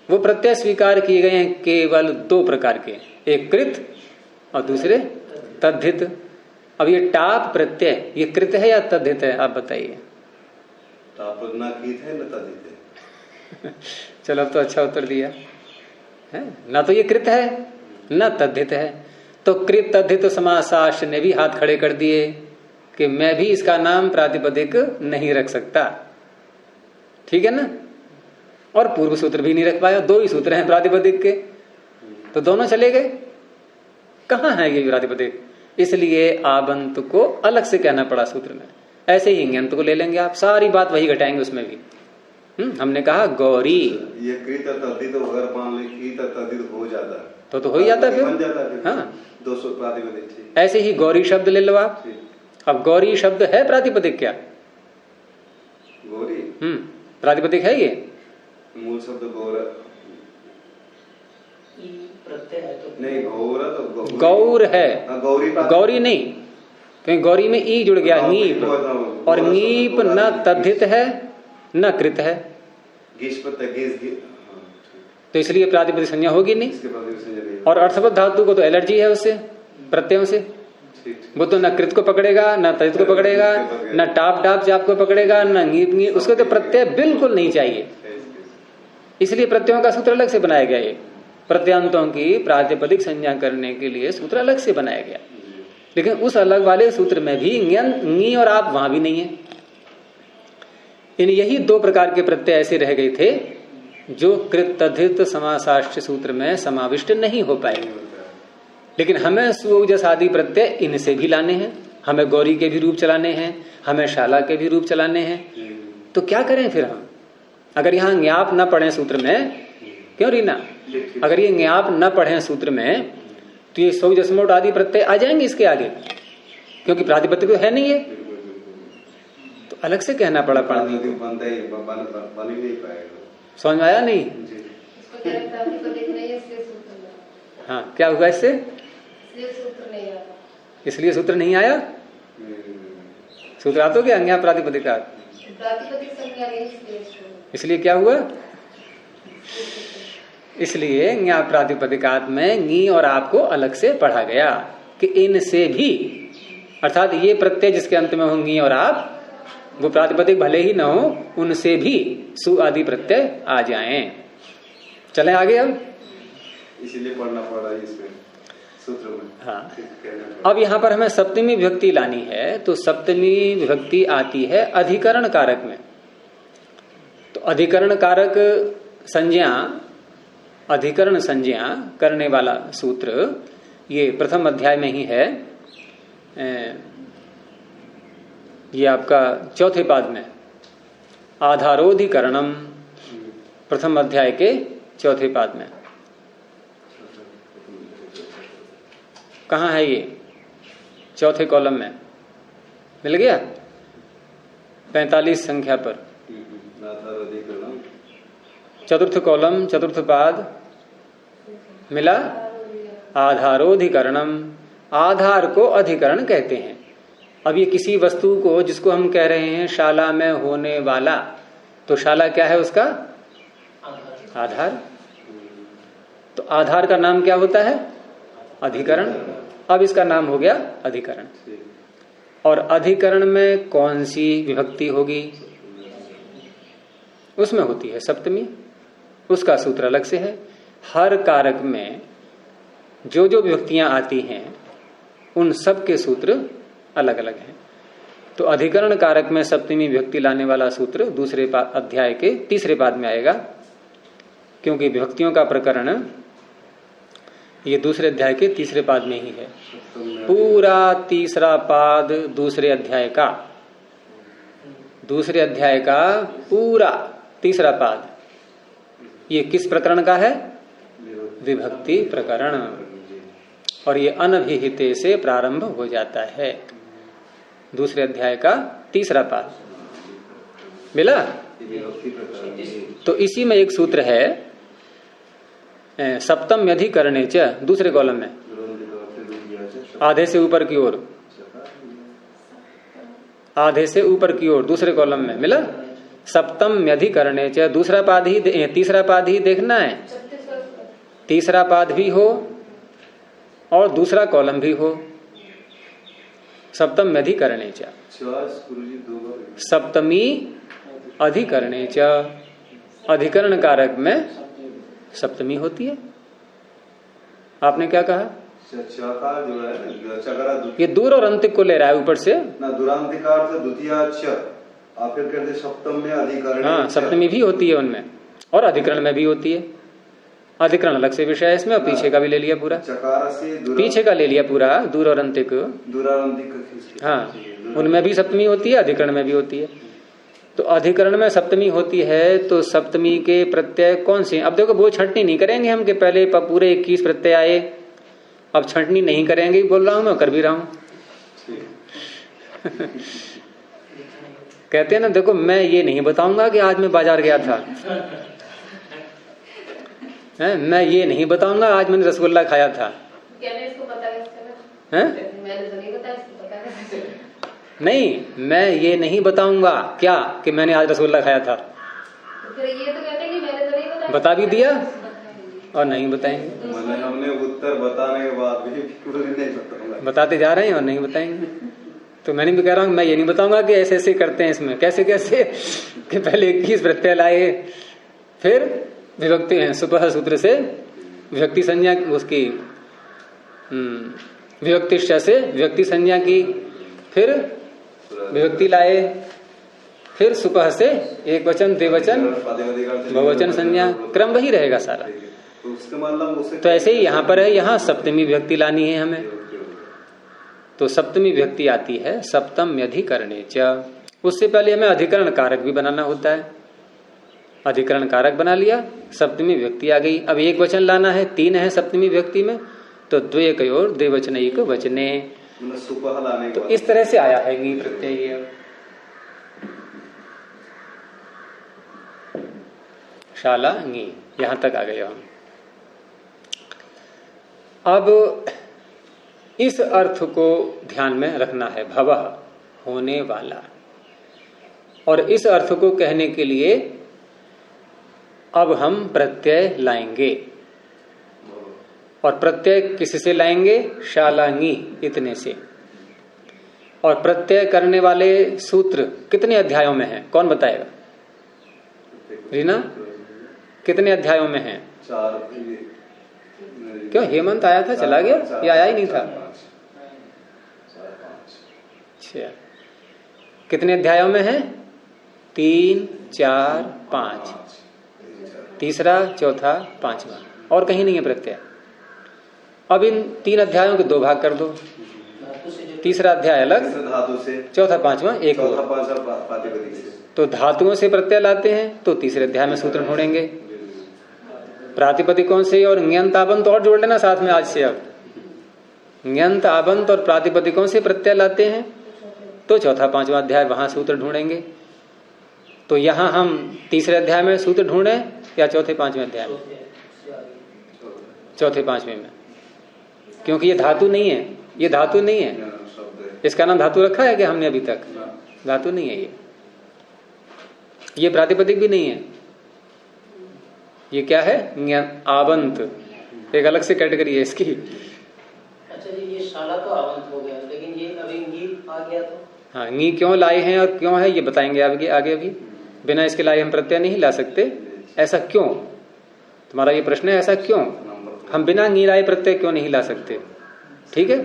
वो प्रत्यय स्वीकार किए गए हैं केवल 2 प्रकार के, एक कृत और दूसरे तद्धित। अब ये टाप प्रत्यय ये कृत है या तद्धित है? आप बताइए।
टाप ना कृत है ना तद्धित है।
चलो, अब तो अच्छा उत्तर दिया है। ना तो ये कृत है ना तद्धित है। तो कृत तद्धित समासशास्त्र ने भी हाथ खड़े कर दिए कि मैं भी इसका नाम प्रातिपदिक नहीं रख सकता। ठीक है ना? और पूर्व सूत्र भी नहीं रख पाया। 2 ही सूत्र हैं प्रातिपदिक के, तो दोनों चले गए। कहाँ है ये प्रातिपदिक? इसलिए आबंत को अलग से कहना पड़ा सूत्र में। ऐसे ही ञंत को ले लेंगे आप, सारी बात वही घटाएंगे उसमें भी। हमने कहा गौरी,
ये कृत तद्धित अगर मान ले कृत तद्धित हो जाता है
तो हो ही जाता है
बन जाता है।
हाँ,
200 प्रातिपदिक।
ऐसे ही गौरी शब्द ले लो आप। अब गौरी शब्द है प्रातिपदिक क्या?
गौरी
प्रातिपदिक है ये?
मूल शब्द गौर
नहीं,
गौर है, गौरी नहीं, क्योंकि गौरी में ई जुड़ गया, नीप, और नीप न तद्धित है न कृत है, तो इसलिए प्रातिपदिक संज्ञा होगी नहीं। और अर्थवत धातु को तो एलर्जी है उससे, प्रत्ययों से। वो तो न कृत को पकड़ेगा, न तद्धित को पकड़ेगा, न टाप टाप चाप को पकड़ेगा, न नीप नीप, उसको तो प्रत्यय बिल्कुल नहीं चाहिए। इसलिए प्रत्ययों का सूत्र अलग से बनाया गया। ये प्रत्यांतों की प्रातिपदिक संज्ञा करने के लिए सूत्र अलग से बनाया गया, लेकिन उस अलग वाले सूत्र में भी नी और आप वहां भी नहीं है। इन यही 2 प्रकार के प्रत्यय ऐसे रह गए थे जो कृत तद्धित समासाष्ट सूत्र में समाविष्ट नहीं हो पाए। लेकिन हमें सुजस आदि प्रत्यय इनसे भी लाने हैं, हमें गौरी के भी रूप चलाने हैं, हमें शाला के भी रूप चलाने हैं। तो क्या करें फिर हम? अगर यहाँ ज्ञाप न पढ़े सूत्र में, क्यों रीना, अगर ये ज्ञाप न पढ़े सूत्र में, तो ये सौ जसमोट आदि प्रत्यय आ जाएंगे इसके आगे, क्योंकि प्रातिपदिक तो है नहीं है, तो अलग से कहना पड़ा पाणी को। समझ में आया नहीं? हाँ, क्या हुआ इससे? इसलिए सूत्र नहीं आया। सूत्र आ तो क्या ज्ञाप प्रातिपदिक, इसलिए क्या हुआ? इसलिए ज्ञाप प्रातिपदिकात में नी और आप को अलग से पढ़ा गया कि इनसे भी, अर्थात ये प्रत्यय जिसके अंत में होंगी और आप, वो प्रातिपदिक भले ही न हो, उनसे भी सु आदि प्रत्यय आ जाएं। चलें आगे अब,
इसीलिए पढ़ना पड़ा इसमें सूत्र में।
हाँ, अब यहां पर हमें सप्तमी विभक्ति लानी है, तो सप्तमी विभक्ति आती है अधिकरण कारक में। तो अधिकरण कारक संज्ञा, अधिकरण संज्ञा करने वाला सूत्र ये प्रथम अध्याय में ही है, ये आपका चौथे पाद में, आधारोधिकरणम, प्रथम अध्याय के चौथे पाद में। कहाँ है ये? चौथे कॉलम में मिल गया, 45 संख्या पर, चतुर्थ कॉलम, चतुर्थ पाद मिला। आधारोधिकरणम, आधार को अधिकरण कहते हैं। अब ये किसी वस्तु को, जिसको हम कह रहे हैं शाला में होने वाला, तो शाला क्या है उसका? आधार। तो आधार का नाम क्या होता है? अधिकरण। अब इसका नाम हो गया अधिकरण। और अधिकरण में कौन सी विभक्ति होगी? उसमें होती है सप्तमी, उसका सूत्र अलग से है। हर कारक में जो जो विभक्तियां आती हैं उन सब के सूत्र अलग अलग हैं। तो अधिकरण कारक में सप्तमी विभक्ति लाने वाला सूत्र दूसरे अध्याय के तीसरे पाद में आएगा, क्योंकि विभक्तियों का प्रकरण ये दूसरे अध्याय के तीसरे पाद में ही है। पूरा तीसरा पाद दूसरे अध्याय का, दूसरे अध्याय का पूरा तीसरा पाद ये किस प्रकरण का है? विभक्ति प्रकरण। और ये अनभिहिते से प्रारंभ हो जाता है। दूसरे अध्याय का तीसरा पाद मिला। तो इसी में एक सूत्र है, सप्तम अधिकरणे च, दूसरे कॉलम में आधे से ऊपर की ओर, आधे से ऊपर की ओर दूसरे कॉलम में मिला। सप्तम अधिकरणे च, दूसरा पाद ही, तीसरा पाद ही देखना है। तीसरा पाद भी हो और दूसरा कॉलम भी हो। सप्तम अधिकरणे च, सप्तमी अधिकरणे च, अधिकरण कारक में सप्तमी होती है। आपने क्या कहा?
चकार जो है ना, चकारा
ये दूर और अंतिक को ले रहा है ऊपर से
ना, दूरांतिकार से द्वितीय आप फिर कहते सप्तम में अधिकरण।
हाँ, सप्तमी भी होती है उनमें और अधिकरण में भी होती है। अधिकरण अलग से विषय है इसमें, और पीछे का भी ले लिया पूरा,
चकार से
पीछे का ले लिया पूरा, दूर और अंतिक। हाँ, उनमें भी सप्तमी होती है, अधिकरण में भी होती है। तो अधिकरण में सप्तमी होती है, तो सप्तमी के प्रत्यय कौन से? अब देखो, वो छंटनी नहीं करेंगे हम कि पहले पूरे 21 प्रत्यय आए, अब छंटनी नहीं करेंगे, बोल रहा हूं मैं, कर भी रहा हूं। कहते हैं ना, देखो मैं ये नहीं बताऊंगा कि आज मैं बाजार गया था, मैं ये नहीं बताऊंगा आज मैंने रसगुल्ला खाया था।
इसको पता
है?
मैंने तो नहीं बताया, इसको पता कैसे?
नहीं, मैं ये नहीं बताऊंगा क्या कि मैंने आज रसगुल्ला खाया था।
फिर ये तो कहते हैं कि मैंने तो नहीं बताया।
बता भी दिया और नहीं बताएंगे।
हमने उत्तर बताने के बाद भी नहीं बताऊंगा,
बताते जा रहे हैं और नहीं बताएंगे। तो मैंने भी कह रहा हूँ, मैं ये नहीं बताऊंगा कि ऐसे ऐसे करते हैं इसमें, कैसे कैसे कि पहले 21 प्रत्यय लाए, फिर विभक्ति है सुपह सूत्र से विभक्ति संज्ञा उसकी, विभक्तिश्च से विभक्ति संज्ञा की, फिर विभक्ति लाए, फिर सुपह से एक वचन, द्विवचन, बहुवचन संज्ञा, क्रम वही रहेगा सारा। तो ऐसे ही यहाँ पर है, यहाँ सप्तमी विभक्ति लानी है हमें, तो सप्तमी विभक्ति आती है सप्तम अधिकरणे च। उससे पहले हमें अधिकरण कारक भी बनाना होता है। अधिकरण कारक बना लिया, सप्तमी विभक्ति आ गई। अब एक वचन लाना है, 3 है सप्तमी विभक्ति में, तो द्वयकयोर द्विवचनैक वचने, तो इस तरह से आया है गी प्रत्यय। शाला नी, यहां तक आ गए हम। अब इस अर्थ को ध्यान में रखना है, भवः होने वाला। और इस अर्थ को कहने के लिए अब हम प्रत्यय लाएंगे। और प्रत्यय किससे लाएंगे? शालांगी इतने से। और प्रत्यय करने वाले सूत्र कितने अध्यायों में है? कौन बताएगा? रीना, कितने अध्यायों में है?
4।
क्यों हेमंत आया था, चला गया? ये आया ही नहीं था। अच्छा, कितने अध्यायों में है? 3, 4, 5, तीसरा, चौथा, पांचवा, और कहीं नहीं है प्रत्यय। अब इन 3 अध्यायों के 2 भाग कर दो। तीसरा अध्याय अलग,
धातु से,
चौथा पांचवा एक और।
प्रातिपदिक से।
तो धातुओं से प्रत्यय लाते हैं तो तीसरे अध्याय में सूत्र ढूंढेंगे। प्रातिपदिकों से और ञंत आबंत और जोड़ लेना साथ में आज से। अब ञंत आबंत और प्रातिपदिकों से प्रत्यय लाते हैं तो चौथा पांचवा अध्याय वहां सूत्र ढूंढेंगे। तो यहां हम तीसरे अध्याय में सूत्र ढूंढें या चौथे पांचवें अध्याय में? चौथे पांचवें में, क्योंकि ये धातु नहीं है। ये धातु नहीं है, इसका नाम धातु रखा है क्या हमने अभी तक? धातु नहीं है ये प्रातिपदिक भी नहीं है। ये क्या है? आबंत, एक अलग से कैटेगरी है इसकी।
अच्छा जी, ये शाला तो आबंत हो गया, लेकिन ये अभी गी आ गया तो? हाँ,
गी क्यों लाए हैं और क्यों है ये बताएंगे आगे। अभी बिना इसके लाए हम प्रत्यय नहीं ला सकते। ऐसा क्यों? तुम्हारा ये प्रश्न है, ऐसा क्यों हम बिना गी लाए प्रत्यय क्यों नहीं ला सकते? ठीक है,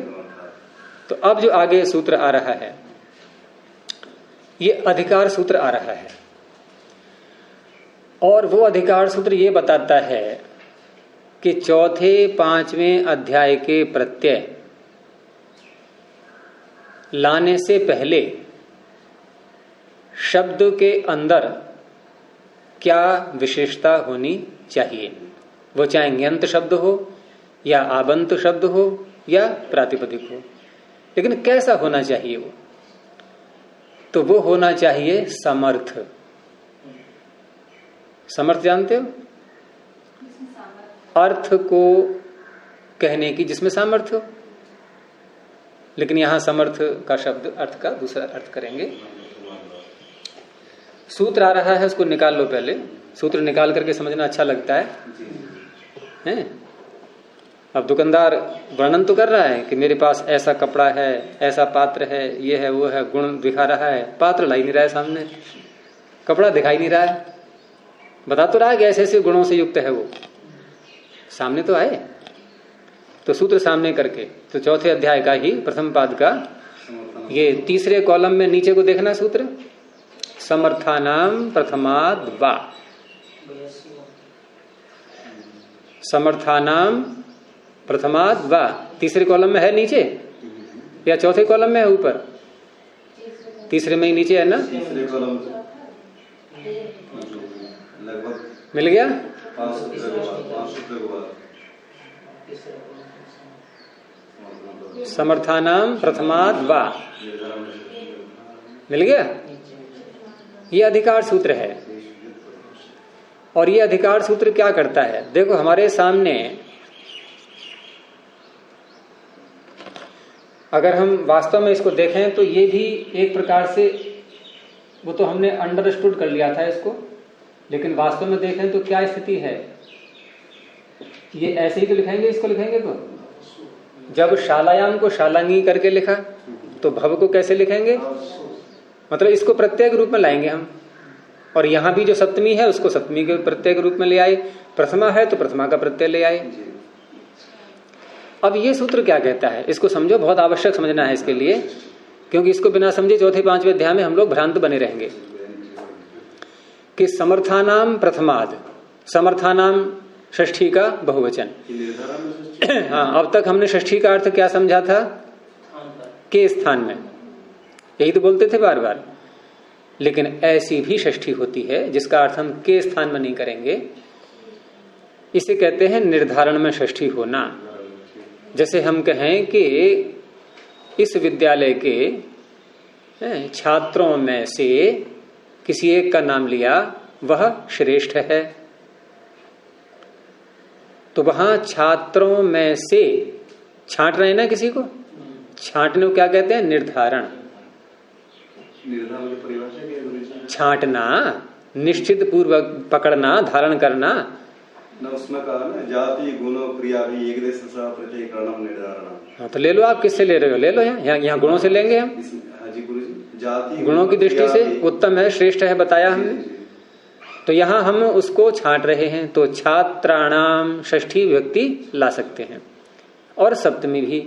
तो अब जो आगे सूत्र आ रहा है ये अधिकार सूत्र आ रहा है, और वो अधिकार सूत्र ये बताता है कि चौथे पांचवें अध्याय के प्रत्यय लाने से पहले शब्द के अंदर क्या विशेषता होनी चाहिए। वो चाहे ञंत शब्द हो या आबंत शब्द हो या प्रातिपदिक हो, लेकिन कैसा होना चाहिए वो? तो वो होना चाहिए समर्थ। समर्थ जानते हो? अर्थ को कहने की जिसमें सामर्थ्य हो। लेकिन यहां समर्थ का शब्द अर्थ का दूसरा अर्थ करेंगे। सूत्र आ रहा है, उसको निकाल लो पहले। सूत्र निकाल करके समझना अच्छा लगता है? अब दुकानदार वर्णन तो कर रहा है कि मेरे पास ऐसा कपड़ा है, ऐसा पात्र है, ये है, वो है, गुण दिखा रहा है। पात्र ला ही नहीं रहा है सामने, कपड़ा दिखाई नहीं रहा है, बता तो रहा है कि ऐसे ऐसे गुणों से युक्त है वो, सामने तो आए। तो सूत्र सामने करके, तो चौथे अध्याय का ही प्रथम पाद का ये तीसरे कॉलम में नीचे को देखना सूत्र, समर्थानाम प्रथमाद वा। समर्थानाम प्रथमाद वा तीसरे कॉलम में है नीचे या चौथे कॉलम में है ऊपर? तीसरे में ही नीचे है ना?
तीसरे कॉलम लगभग
मिल गया?
5 सूत्र के बाद
समर्थानाम प्रथमाद वा मिल गया। ये अधिकार सूत्र है। और ये अधिकार सूत्र क्या करता है? देखो हमारे सामने अगर हम वास्तव में इसको देखें तो ये भी एक प्रकार से, वो तो हमने अंडरस्टूड कर लिया था इसको, लेकिन वास्तव में देखें तो क्या स्थिति है? ये ऐसे ही तो लिखेंगे, इसको लिखेंगे तो जब शालायाम को शालांगी करके लिखा तो भव को कैसे लिखेंगे? मतलब इसको प्रत्यय के रूप में लाएंगे हम। और यहां भी जो सप्तमी है उसको सप्तमी के प्रत्यय के रूप में ले आए, प्रथमा है तो प्रथमा का प्रत्यय ले आए। अब ये सूत्र क्या कहता है इसको समझो, बहुत आवश्यक समझना है इसके लिए, क्योंकि इसको बिना समझे चौथे पांचवें अध्याय में हम लोग भ्रांत बने रहेंगे। कि समर्थानाम प्रथमाद, समर्थानाम षष्ठी का बहुवचन। हाँ, अब तक हमने षष्ठी का अर्थ क्या समझा था? के स्थान में, यही तो बोलते थे बार बार। लेकिन ऐसी भी षष्ठी होती है जिसका अर्थ हम के स्थान में नहीं करेंगे, इसे कहते हैं निर्धारण में षष्ठी होना। जैसे हम कहें कि इस विद्यालय के छात्रों में से किसी एक का नाम लिया, वह श्रेष्ठ है, तो वहां छात्रों में से छांट रहे हैं ना किसी को, छांटने को क्या कहते हैं? निर्धारण।
परिभाषा
छांटना, निश्चित पूर्वक पकड़ना, धारण करना,
ना उसमें कहा ना जाति गुणों क्रिया भी एक देश प्रत्येकरणम निर्धारण।
हाँ तो ले लो, आप किससे ले रहे हो, ले लो यहाँ गुणों से लेंगे हम।
हाँ जी गुरु जी, जाति
गुणों की दृष्टि से उत्तम है, श्रेष्ठ है, बताया हमने। तो यहाँ हम उसको छांट रहे हैं, तो छात्राणाम षष्ठी विभक्ति ला सकते हैं और सप्तमी भी।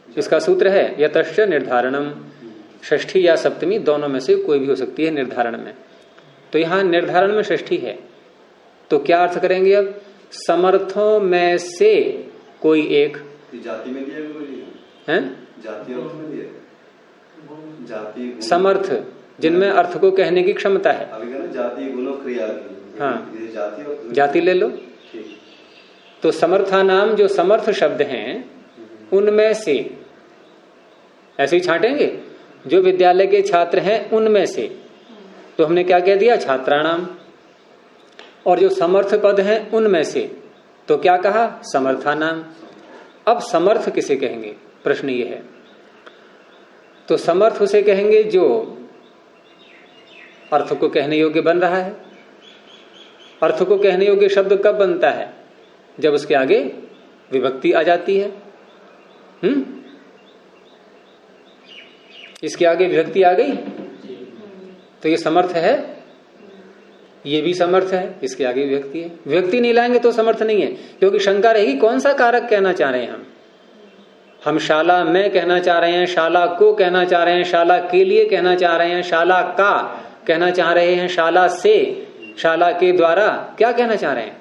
इसका सूत्र है यतश्च निर्धारणम, षष्ठी या सप्तमी दोनों में से कोई भी हो सकती है निर्धारण में। तो यहाँ निर्धारण में षष्ठी है, तो क्या अर्थ करेंगे अब, समर्थों में से कोई एक।
जाति में दिया
है,
जाति अर्थ में दिया, जाति
समर्थ जिनमें अर्थ को कहने की क्षमता है।
अभी कहना जाति गुणों क्रिया की,
हाँ
जाति
ले लो। तो समर्था नाम जो समर्थ शब्द हैं उनमें से, ऐसे ही छांटेंगे, जो विद्यालय के छात्र हैं उनमें से। तो हमने क्या कह दिया, छात्राणाम। और जो समर्थ पद हैं उनमें से, तो क्या कहा, समर्थानाम। अब समर्थ किसे कहेंगे, प्रश्न ये है। तो समर्थ उसे कहेंगे जो अर्थ को कहने योग्य बन रहा है। अर्थ को कहने योग्य शब्द कब बनता है, जब उसके आगे विभक्ति आ जाती है। इसके आगे विभक्ति आ गई तो ये समर्थ है, ये भी समर्थ है, इसके आगे विभक्ति है। विभक्ति नहीं लाएंगे तो समर्थ नहीं है, क्योंकि शंका रहेगी कौन सा कारक कहना चाह रहे हैं हम शाला में कहना चाह रहे हैं, शाला को कहना चाह रहे हैं, शाला के लिए कहना चाह रहे हैं, शाला का कहना चाह रहे हैं, शाला से, शाला के द्वारा क्या कहना चाह रहे हैं,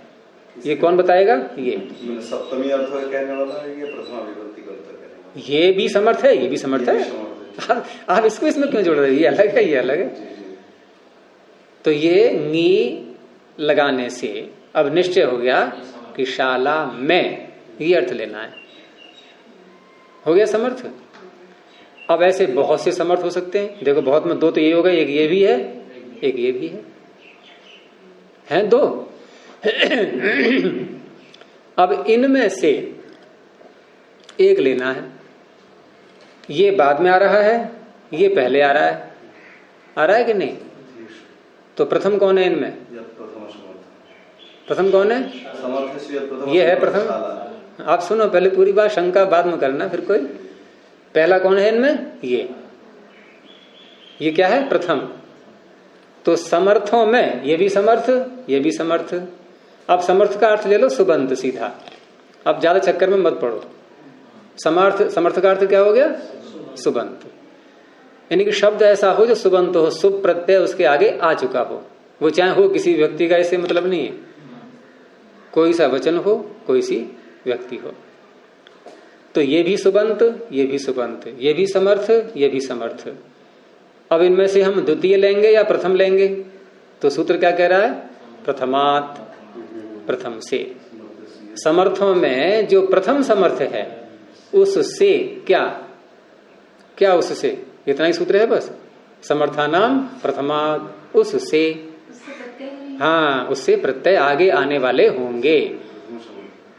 ये कौन बताएगा। ये
सप्तमी अर्थ कहने वाला है, ये प्रथमा विभक्ति का अर्थ कहने वाला।
ये भी समर्थ है, ये भी समर्थ है। आप इसको इसमें क्यों जोड़ रहे हैं, ये अलग है, ये अलग है। तो ये नी लगाने से अब निश्चय हो गया कि शाला में ये अर्थ लेना है, हो गया समर्थ। अब ऐसे बहुत से समर्थ हो सकते हैं। देखो बहुत में दो तो ये हो गए, एक ये भी है, एक ये भी है, हैं दो। अब इनमें से एक लेना है। ये बाद में आ रहा है, ये पहले आ रहा है, आ रहा है कि नहीं। तो प्रथम कौन है इनमें, प्रथम कौन है, ये है प्रथम। आप सुनो पहले पूरी बात, शंका बाद में करना फिर कोई। पहला कौन है इनमें, ये क्या है, प्रथम। तो समर्थों में ये भी समर्थ, ये भी समर्थ। अब समर्थ का अर्थ ले लो सुबंत सीधा, अब ज्यादा चक्कर में मत पड़ो। समर्थ का अर्थ क्या हो गया, सुबंत। यानी कि शब्द ऐसा हो जो सुबंत हो, सुब प्रत्यय उसके आगे आ चुका हो। वो चाहे हो किसी व्यक्ति का, ऐसे मतलब नहीं है, कोई सा वचन हो, कोई सी व्यक्ति हो। तो ये भी सुबंत, ये भी सुबंत, ये भी समर्थ, ये भी समर्थ। अब इनमें से हम द्वितीय लेंगे या प्रथम लेंगे, तो सूत्र क्या कह रहा है, प्रथमात, प्रथम से। समर्थों में जो प्रथम समर्थ है उससे क्या, क्या उससे, इतना ही सूत्र है बस। समर्थानाम प्रथमात, उससे, हाँ उससे प्रत्यय आगे आने वाले होंगे।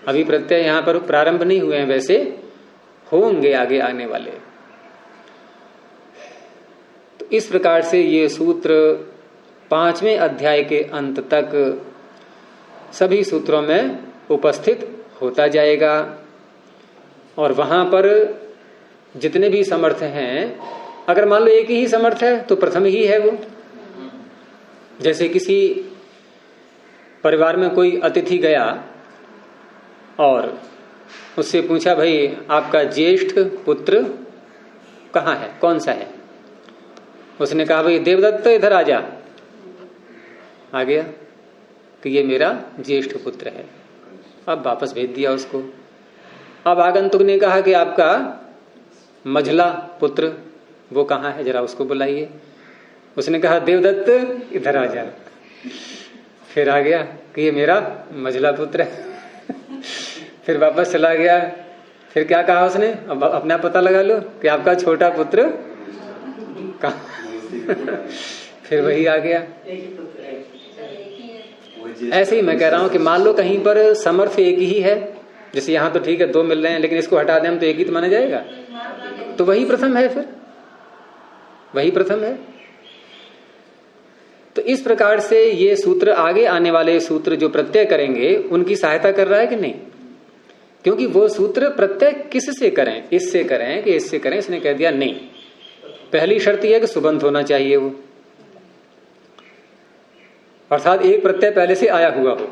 अभी प्रत्यय यहाँ पर प्रारंभ नहीं हुए हैं, वैसे होंगे आगे आने वाले। तो इस प्रकार से ये सूत्र 5वें अध्याय के अंत तक सभी सूत्रों में उपस्थित होता जाएगा। और वहां पर जितने भी समर्थ हैं, अगर मान लो एक ही समर्थ है तो प्रथम ही है वो। जैसे किसी परिवार में कोई अतिथि गया और उससे पूछा, भाई आपका ज्येष्ठ पुत्र कहाँ है, कौन सा है। उसने कहा, भाई देवदत्त इधर आ जा। आ गया कि ये मेरा ज्येष्ठ पुत्र है। अब वापस भेज दिया उसको। अब आगंतुक ने कहा कि आपका मझला पुत्र वो कहाँ है, जरा उसको बुलाइए। उसने कहा, देवदत्त इधर आ जा। फिर आ गया कि ये मेरा मझला पुत्र है। फिर वापस चला गया। फिर क्या कहा उसने, अब अपना पता लगा लो कि आपका छोटा पुत्र कहाँ। फिर वही आ गया। ऐसे ही मैं कह रहा हूं कि मान लो कहीं पर समर्थ एक ही है, जैसे यहाँ तो ठीक है दो मिल रहे हैं, लेकिन इसको हटा दें हम तो एक ही तो माना जाएगा, तो वही प्रथम है, फिर वही प्रथम है। तो इस प्रकार से ये सूत्र, आगे आने वाले सूत्र जो प्रत्यय करेंगे उनकी सहायता कर रहा है कि नहीं? क्योंकि वो सूत्र प्रत्यय किससे करें, इससे करें कि इससे करें, इसने कह दिया नहीं। पहली शर्त यह है कि सुबंत होना चाहिए वो, अर्थात एक प्रत्यय पहले से आया हुआ हो।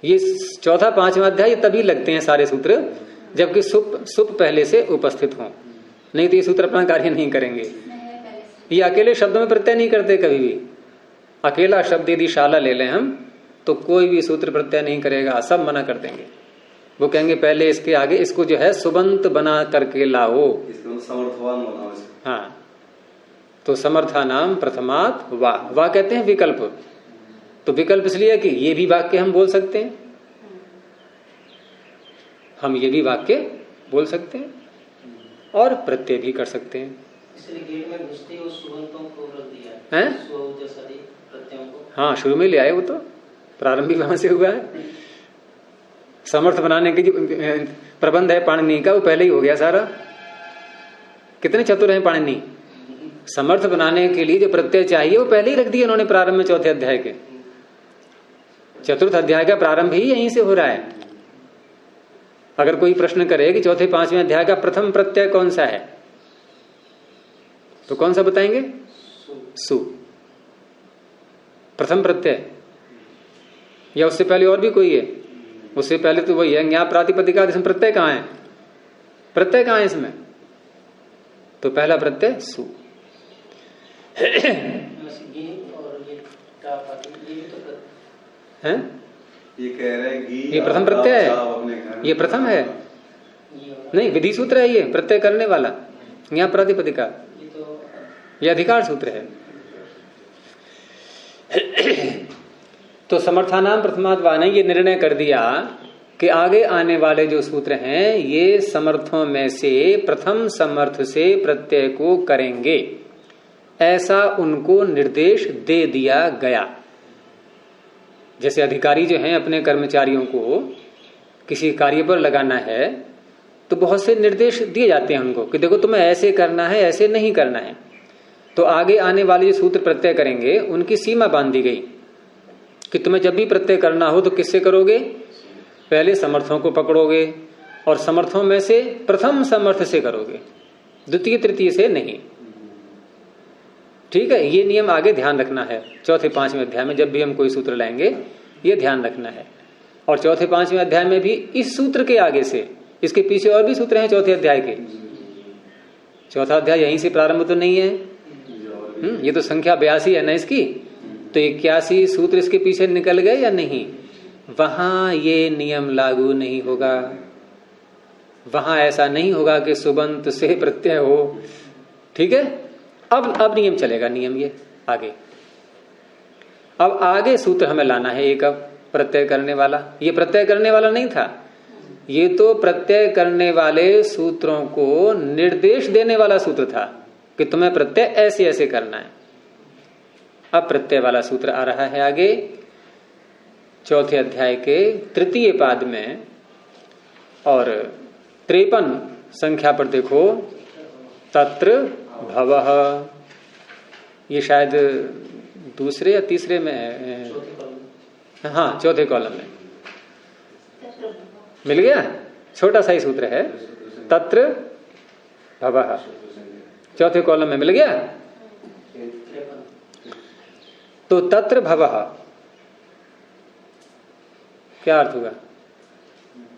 ये चौथा पांचवा अध्याय तभी लगते हैं सारे सूत्र जबकि सुप पहले से उपस्थित हो, नहीं तो ये सूत्र अपना कार्य नहीं करेंगे। ये अकेले शब्दों में प्रत्यय नहीं करते कभी भी। अकेला शब्द यदि शाला ले लें हम तो कोई भी सूत्र प्रत्यय नहीं करेगा, सब मना कर देंगे। वो कहेंगे पहले इसके आगे इसको जो है सुबंत बना करके लाओ,
समर्थवान बनाओ।
हाँ, तो समर्था नाम प्रथमात वाह कहते हैं विकल्प। तो विकल्प इसलिए कि ये भी वाक्य हम बोल सकते हैं, हम ये भी वाक्य बोल सकते हैं और प्रत्यय भी कर सकते हैं।
इसलिए गेट में घुसते ही सुबंतों को रख दिया
हैं?
प्रत्ययों को।
हाँ, शुरू में ले आए, वो तो प्रारंभिक वहां से हुआ है। समर्थ बनाने की जो प्रबंध है पाणिनि का वो पहले ही हो गया सारा। कितने चतुर हैं पाणिनि, समर्थ बनाने के लिए जो प्रत्यय चाहिए वो पहले ही रख दिए उन्होंने प्रारंभ में, चौथे अध्याय के। चतुर्थ अध्याय का प्रारंभ ही यहीं से हो रहा है। अगर कोई प्रश्न करे कि चौथे पांचवें अध्याय का प्रथम प्रत्यय कौन सा है तो कौन सा बताएंगे? सु, प्रथम प्रत्यय। या उससे पहले और भी कोई है? उससे पहले तो वही है ज्ञा प्रातिपदिका। इसमें प्रत्यय कहाँ है? प्रत्यय कहाँ है इसमें? तो पहला प्रत्यय सु। हैं?
ये कह रहे हैं
ये प्रथम प्रत्यय है, ये प्रथम है, नहीं विधि सूत्र है ये प्रत्यय करने वाला, यहाँ प्रातिपदिका, ये अधिकार सूत्र है। तो समर्थानाम प्रथमाद्वा ने ये निर्णय कर दिया कि आगे आने वाले जो सूत्र हैं ये समर्थों में से प्रथम समर्थ से प्रत्यय को करेंगे, ऐसा उनको निर्देश दे दिया गया। जैसे अधिकारी जो हैं अपने कर्मचारियों को किसी कार्य पर लगाना है तो बहुत से निर्देश दिए जाते हैं उनको कि देखो तुम्हें ऐसे करना है, ऐसे नहीं करना है। तो आगे आने वाले जो सूत्र प्रत्यय करेंगे उनकी सीमा बांध दी गई कि तुम्हें जब भी प्रत्यय करना हो तो किससे करोगे? पहले समर्थों को पकड़ोगे और समर्थों में से प्रथम समर्थ से करोगे, द्वितीय तृतीय से नहीं। ठीक है, ये नियम आगे ध्यान रखना है। चौथे पांचवें अध्याय में जब भी हम कोई सूत्र लाएंगे ये ध्यान रखना है। और चौथे पांचवें अध्याय में भी इस सूत्र के आगे से, इसके पीछे और भी सूत्र हैं चौथे अध्याय के। चौथा अध्याय यहीं से प्रारंभ तो नहीं है, ये तो संख्या 82 है ना इसकी, तो 81 सूत्र इसके पीछे निकल गए या नहीं? वहां ये नियम लागू नहीं होगा, वहां ऐसा नहीं होगा कि सुबंत से प्रत्यय हो। ठीक है, अब नियम चलेगा, नियम ये आगे। अब आगे सूत्र हमें लाना है एक, अब प्रत्यय करने वाला। ये प्रत्यय करने वाला नहीं था, ये तो प्रत्यय करने वाले सूत्रों को निर्देश देने वाला सूत्र था कि तुम्हें प्रत्यय ऐसे ऐसे करना है। अब प्रत्यय वाला सूत्र आ रहा है आगे चौथे अध्याय के तृतीय पाद में, और 53 संख्या पर देखो, तत्र भवः। ये शायद दूसरे या तीसरे में है, हाँ चौथे कॉलम में मिल गया। छोटा सा ही सूत्र है, तत्र भवः, चौथे कॉलम में मिल गया। तो तत्र भवः क्या अर्थ होगा?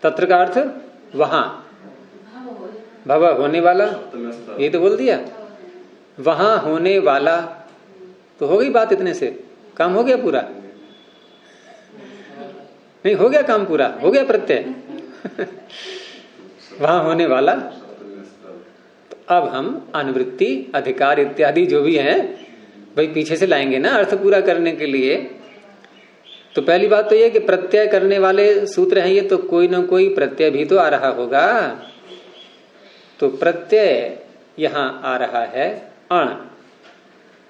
तत्र का अर्थ वहां, भव होने वाला, ये तो बोल दिया। वहां होने वाला, तो हो गई बात, इतने से काम हो गया पूरा? नहीं हो गया काम पूरा, हो गया प्रत्यय। वहां होने वाला। तो अब हम अनुवृत्ति, अधिकार इत्यादि जो भी हैं भाई पीछे से लाएंगे ना अर्थ पूरा करने के लिए। तो पहली बात तो ये कि प्रत्यय करने वाले सूत्र हैं ये, तो कोई ना कोई प्रत्यय भी तो आ रहा होगा। तो प्रत्यय यहां आ रहा है अण,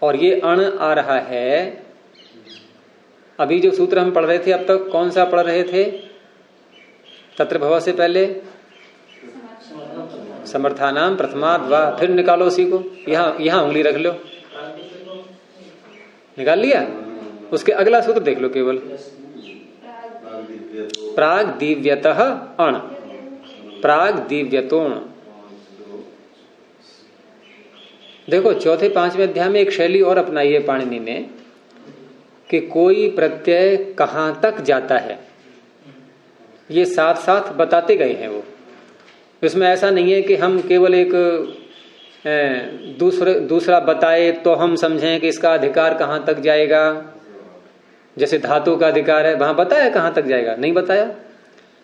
और ये अण आ रहा है। अभी जो सूत्र हम पढ़ रहे थे अब तक कौन सा पढ़ रहे थे? तत्र भव से पहले समर्थानाम प्रथमाद् वा, फिर निकालो उसी को, यहां उंगली रख लो, निकाल लिया। उसके अगला सूत्र देख लो केवल, प्राग दिव्यतः अण, प्राग दिव्यतोण। देखो चौथे पांचवें अध्याय में एक शैली और अपनाई है पाणिनि ने कि कोई प्रत्यय कहां तक जाता है ये साथ साथ बताते गए हैं वो। इसमें ऐसा नहीं है कि हम केवल एक दूसरा बताए तो हम समझें कि इसका अधिकार कहां तक जाएगा। जैसे धातु का अधिकार है, वहां बताया कहां तक जाएगा, नहीं बताया।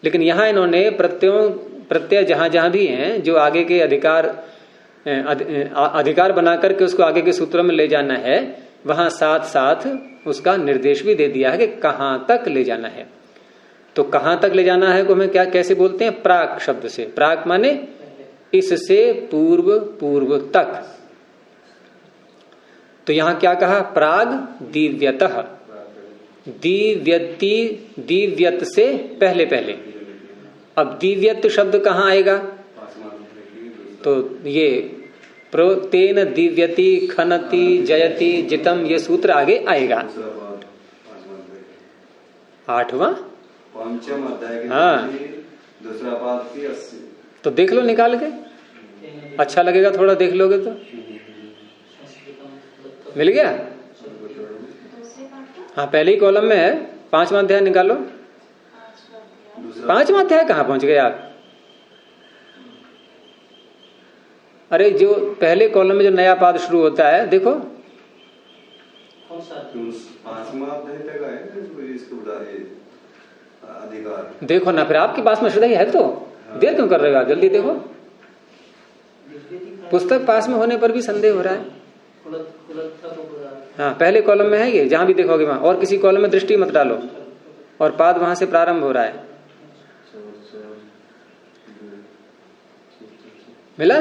लेकिन यहां इन्होंने प्रत्यय जहां जहां भी हैं जो आगे के अधिकार बना करके उसको आगे के सूत्रों में ले जाना है, वहां साथ साथ उसका निर्देश भी दे दिया है कि कहां तक ले जाना है। तो कहां तक ले जाना है को हमें क्या कैसे बोलते हैं? प्राक शब्द से। प्राक माने इससे पूर्व, पूर्व तक। तो यहां क्या कहा? प्राग दिव्यतः, दिव्यति, दिव्यत से पहले पहले। अब दिव्यत शब्द कहां आएगा? तो ये तेन दिव्यति खनति जयति जितम, ये सूत्र आगे आएगा। 8वां
पंचम अध्याय के दूसरा पाद की 80। तो
देख लो निकाल के, अच्छा लगेगा थोड़ा देख लोगे तो। मिल गया? हाँ पहले ही कॉलम में है, 5वां अध्याय निकालो। 5वां अध्याय कहाँ पहुंच गए आप? अरे जो पहले कॉलम में जो नया पाद शुरू होता है देखो,
5वां अध्याय तक है इसको अधिकार।
देखो ना, फिर आपके पास में श्रद्धा है तो देर क्यों कर रहे हो आप? जल्दी देखो, पुस्तक पास में होने पर भी संदेह हो रहा है। हाँ पहले कॉलम में है ये, जहां भी देखोगे वहां। और किसी कॉलम में दृष्टि मत डालो, और पाद वहां से प्रारंभ हो रहा है। मिला?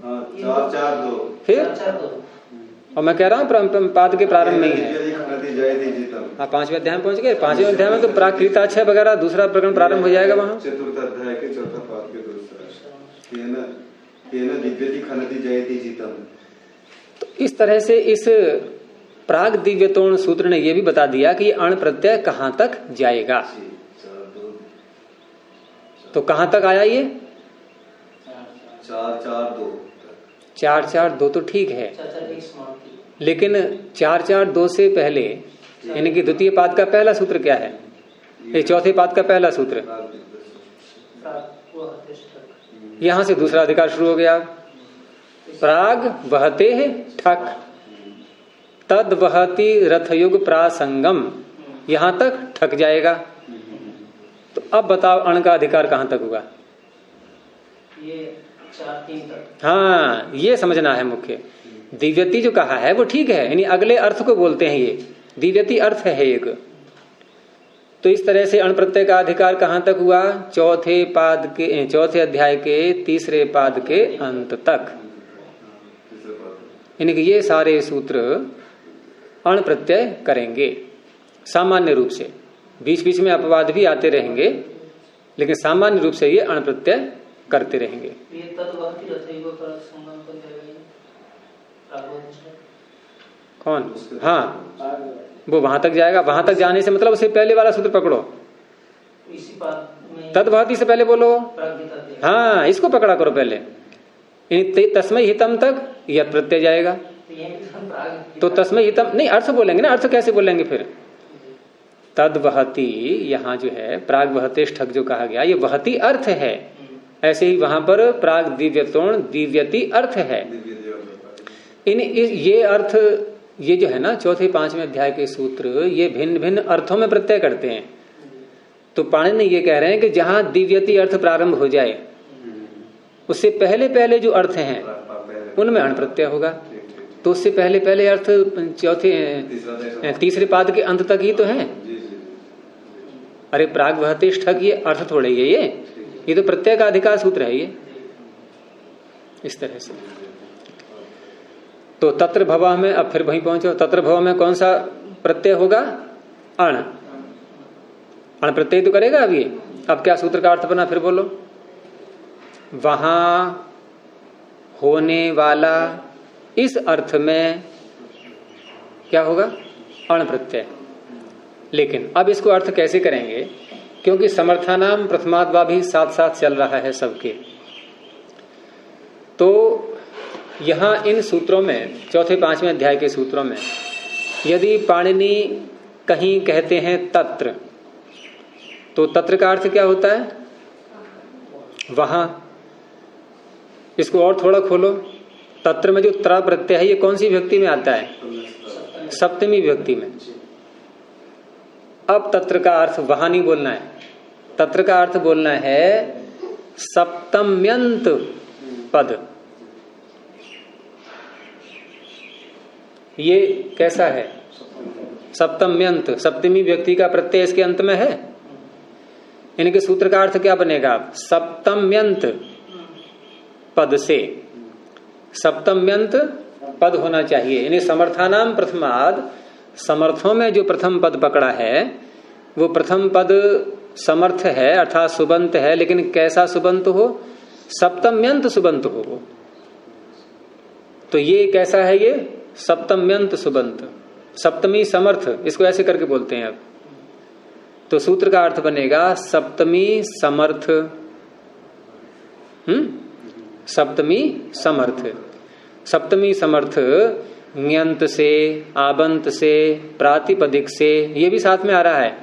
हाँ 4-4-2
फिर, और मैं कह रहा हूँ पाद के प्रारंभ में ही है। हाँ 5वें अध्याय में पहुंच गए। 5वें अध्याय में तो प्राकृताच्छय वगैरह दूसरा प्रकरण प्रारंभ हो जाएगा वहां।
चतुर्थ अध्याय के चौथा पाद के दूसरा दिव्यति खनति जयति जितम।
तो इस तरह से इस प्राग दिव्यतोण सूत्र ने यह भी बता दिया कि अण प्रत्यय कहां तक जाएगा। तो कहां तक आया ये?
4-4-2।
4-4-2 तो ठीक है, लेकिन 4-4-2 से पहले यानी कि द्वितीय पाद का पहला सूत्र क्या है? ये चौथे पाद का पहला सूत्र। यहां से दूसरा अधिकार शुरू हो गया। प्राग वहते ठक तद वहति रथयुग प्रासंगम, यहां तक ठक जाएगा। तो अब बताओ अण का अधिकार कहां तक होगा?
ये 4-3 तक।
हाँ ये समझना है मुख्य। दिव्यति जो कहा है वो ठीक है, यानी अगले अर्थ को बोलते हैं ये। दिव्यति अर्थ है एक। तो इस तरह से अण प्रत्यय का अधिकार कहां तक हुआ? चौथे अध्याय के तीसरे पाद के अंत तक। यानी कि ये सारे सूत्र अण प्रत्यय करेंगे सामान्य रूप से। बीच बीच में अपवाद भी आते रहेंगे, लेकिन सामान्य रूप से ये अण प्रत्यय करते रहेंगे। कौन? हाँ वो वहां तक जाएगा। वहां तक जाने से मतलब उससे पहले वाला सूत्र पकड़ो। तद्वहति से पहले बोलो। हाँ इसको पकड़ा करो पहले। तस्मै हितम तक यह प्रत्यय जाएगा। तो तस्मै हितम नहीं, अर्थ बोलेंगे ना। अर्थ कैसे बोलेंगे फिर? तद्वहति, यहाँ जो है प्राग वहतेश ठग जो कहा गया, ये वहति अर्थ है। ऐसे ही वहां पर प्राग दिव्यतोण दिव्यति अर्थ है। ये अर्थ, ये जो है ना चौथे पांचवें अध्याय के सूत्र, ये भिन्न भिन्न अर्थों में प्रत्यय करते हैं। तो पाणिनि ये कह रहे हैं कि जहां दिव्यति अर्थ प्रारंभ हो जाए उससे पहले पहले जो अर्थ हैं उनमें अण प्रत्यय होगा। तो उससे पहले पहले अर्थ तीसरे पाद के अंत तक ही तो है। अरे प्राग वहतेश ठग ये अर्थ थोड़े ही है, ये तो प्रत्यय का अधिकार सूत्र है ये। इस तरह से तो तत्र भव में, अब फिर वहीं पहुंचो। तत्र भव में कौन सा प्रत्यय होगा? अण। अण प्रत्यय तो करेगा अब ये। अब क्या सूत्र का अर्थ बना फिर बोलो? वहां होने वाला, इस अर्थ में क्या होगा? अण प्रत्यय। लेकिन अब इसको अर्थ कैसे करेंगे, क्योंकि समर्थानाम प्रथमाद्वा भी साथ साथ चल रहा है सबके। तो यहां इन सूत्रों में, चौथे पांचवें अध्याय के सूत्रों में, यदि पाणिनि कहीं कहते हैं तत्र, तो तत्र का अर्थ क्या होता है? वहां। इसको और थोड़ा खोलो, तत्र में जो त्र प्रत्यय है ये कौन सी विभक्ति में आता है? सप्तमी विभक्ति में। अब तत्र का अर्थ वहां नहीं बोलना है, तत्र का अर्थ बोलना है सप्तम्यंत पद। ये कैसा है? सप्तम्यंत, सप्तमी व्यक्ति का प्रत्यय इसके अंत में है। इनके सूत्र का अर्थ क्या बनेगा? सप्तम्यंत पद से, सप्तम्यंत पद होना चाहिए। यानी समर्थानाम प्रथमाद, समर्थों में जो प्रथम पद पकड़ा है वो प्रथम पद समर्थ है अर्थात सुबंत है, लेकिन कैसा सुबंत हो? सप्तम्यंत सुबंत हो वो। तो ये कैसा है? ये सप्तम्यंत सुबंत, सप्तमी समर्थ, इसको ऐसे करके बोलते हैं। अब तो सूत्र का अर्थ बनेगा सप्तमी समर्थ। सप्तमी समर्थ, सप्तमी समर्थ न्यंत से, आबंत से, प्रातिपदिक से, ये भी साथ में आ रहा है।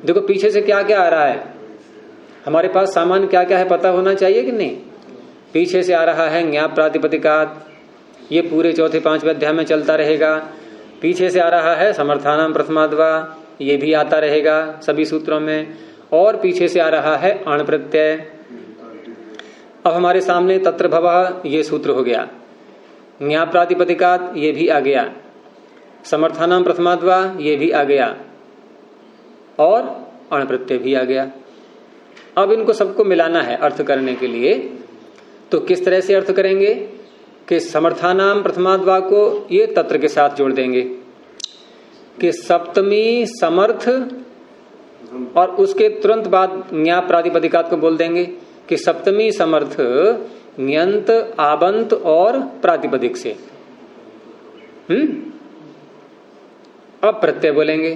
देखो पीछे से क्या क्या आ रहा है, हमारे पास सामान्य क्या क्या है पता होना चाहिए कि नहीं। पीछे से आ रहा है ज्ञाप प्रातिपदिकात, ये पूरे चौथे पांचवें अध्याय में चलता रहेगा। पीछे से आ रहा है समर्थानाम प्रथमाद्वा, ये भी आता रहेगा सभी सूत्रों में। और पीछे से आ रहा है अण प्रत्यय। अब हमारे सामने तत्र भवः ये सूत्र हो गया, ज्ञाप प्रातिपदिकात ये भी आ गया, समर्थानाम प्रथमाद्वा ये भी आ गया, और अण प्रत्यय भी आ गया। अब इनको सबको मिलाना है अर्थ करने के लिए। तो किस तरह से अर्थ करेंगे कि समर्थानाम प्रथमाद्वा को ये तत्र के साथ जोड़ देंगे कि सप्तमी समर्थ, और उसके तुरंत बाद ज्ञाप प्रातिपदिकात को बोल देंगे कि सप्तमी समर्थ न्यंत, आबंत और प्रातिपदिक से। अब प्रत्यय बोलेंगे।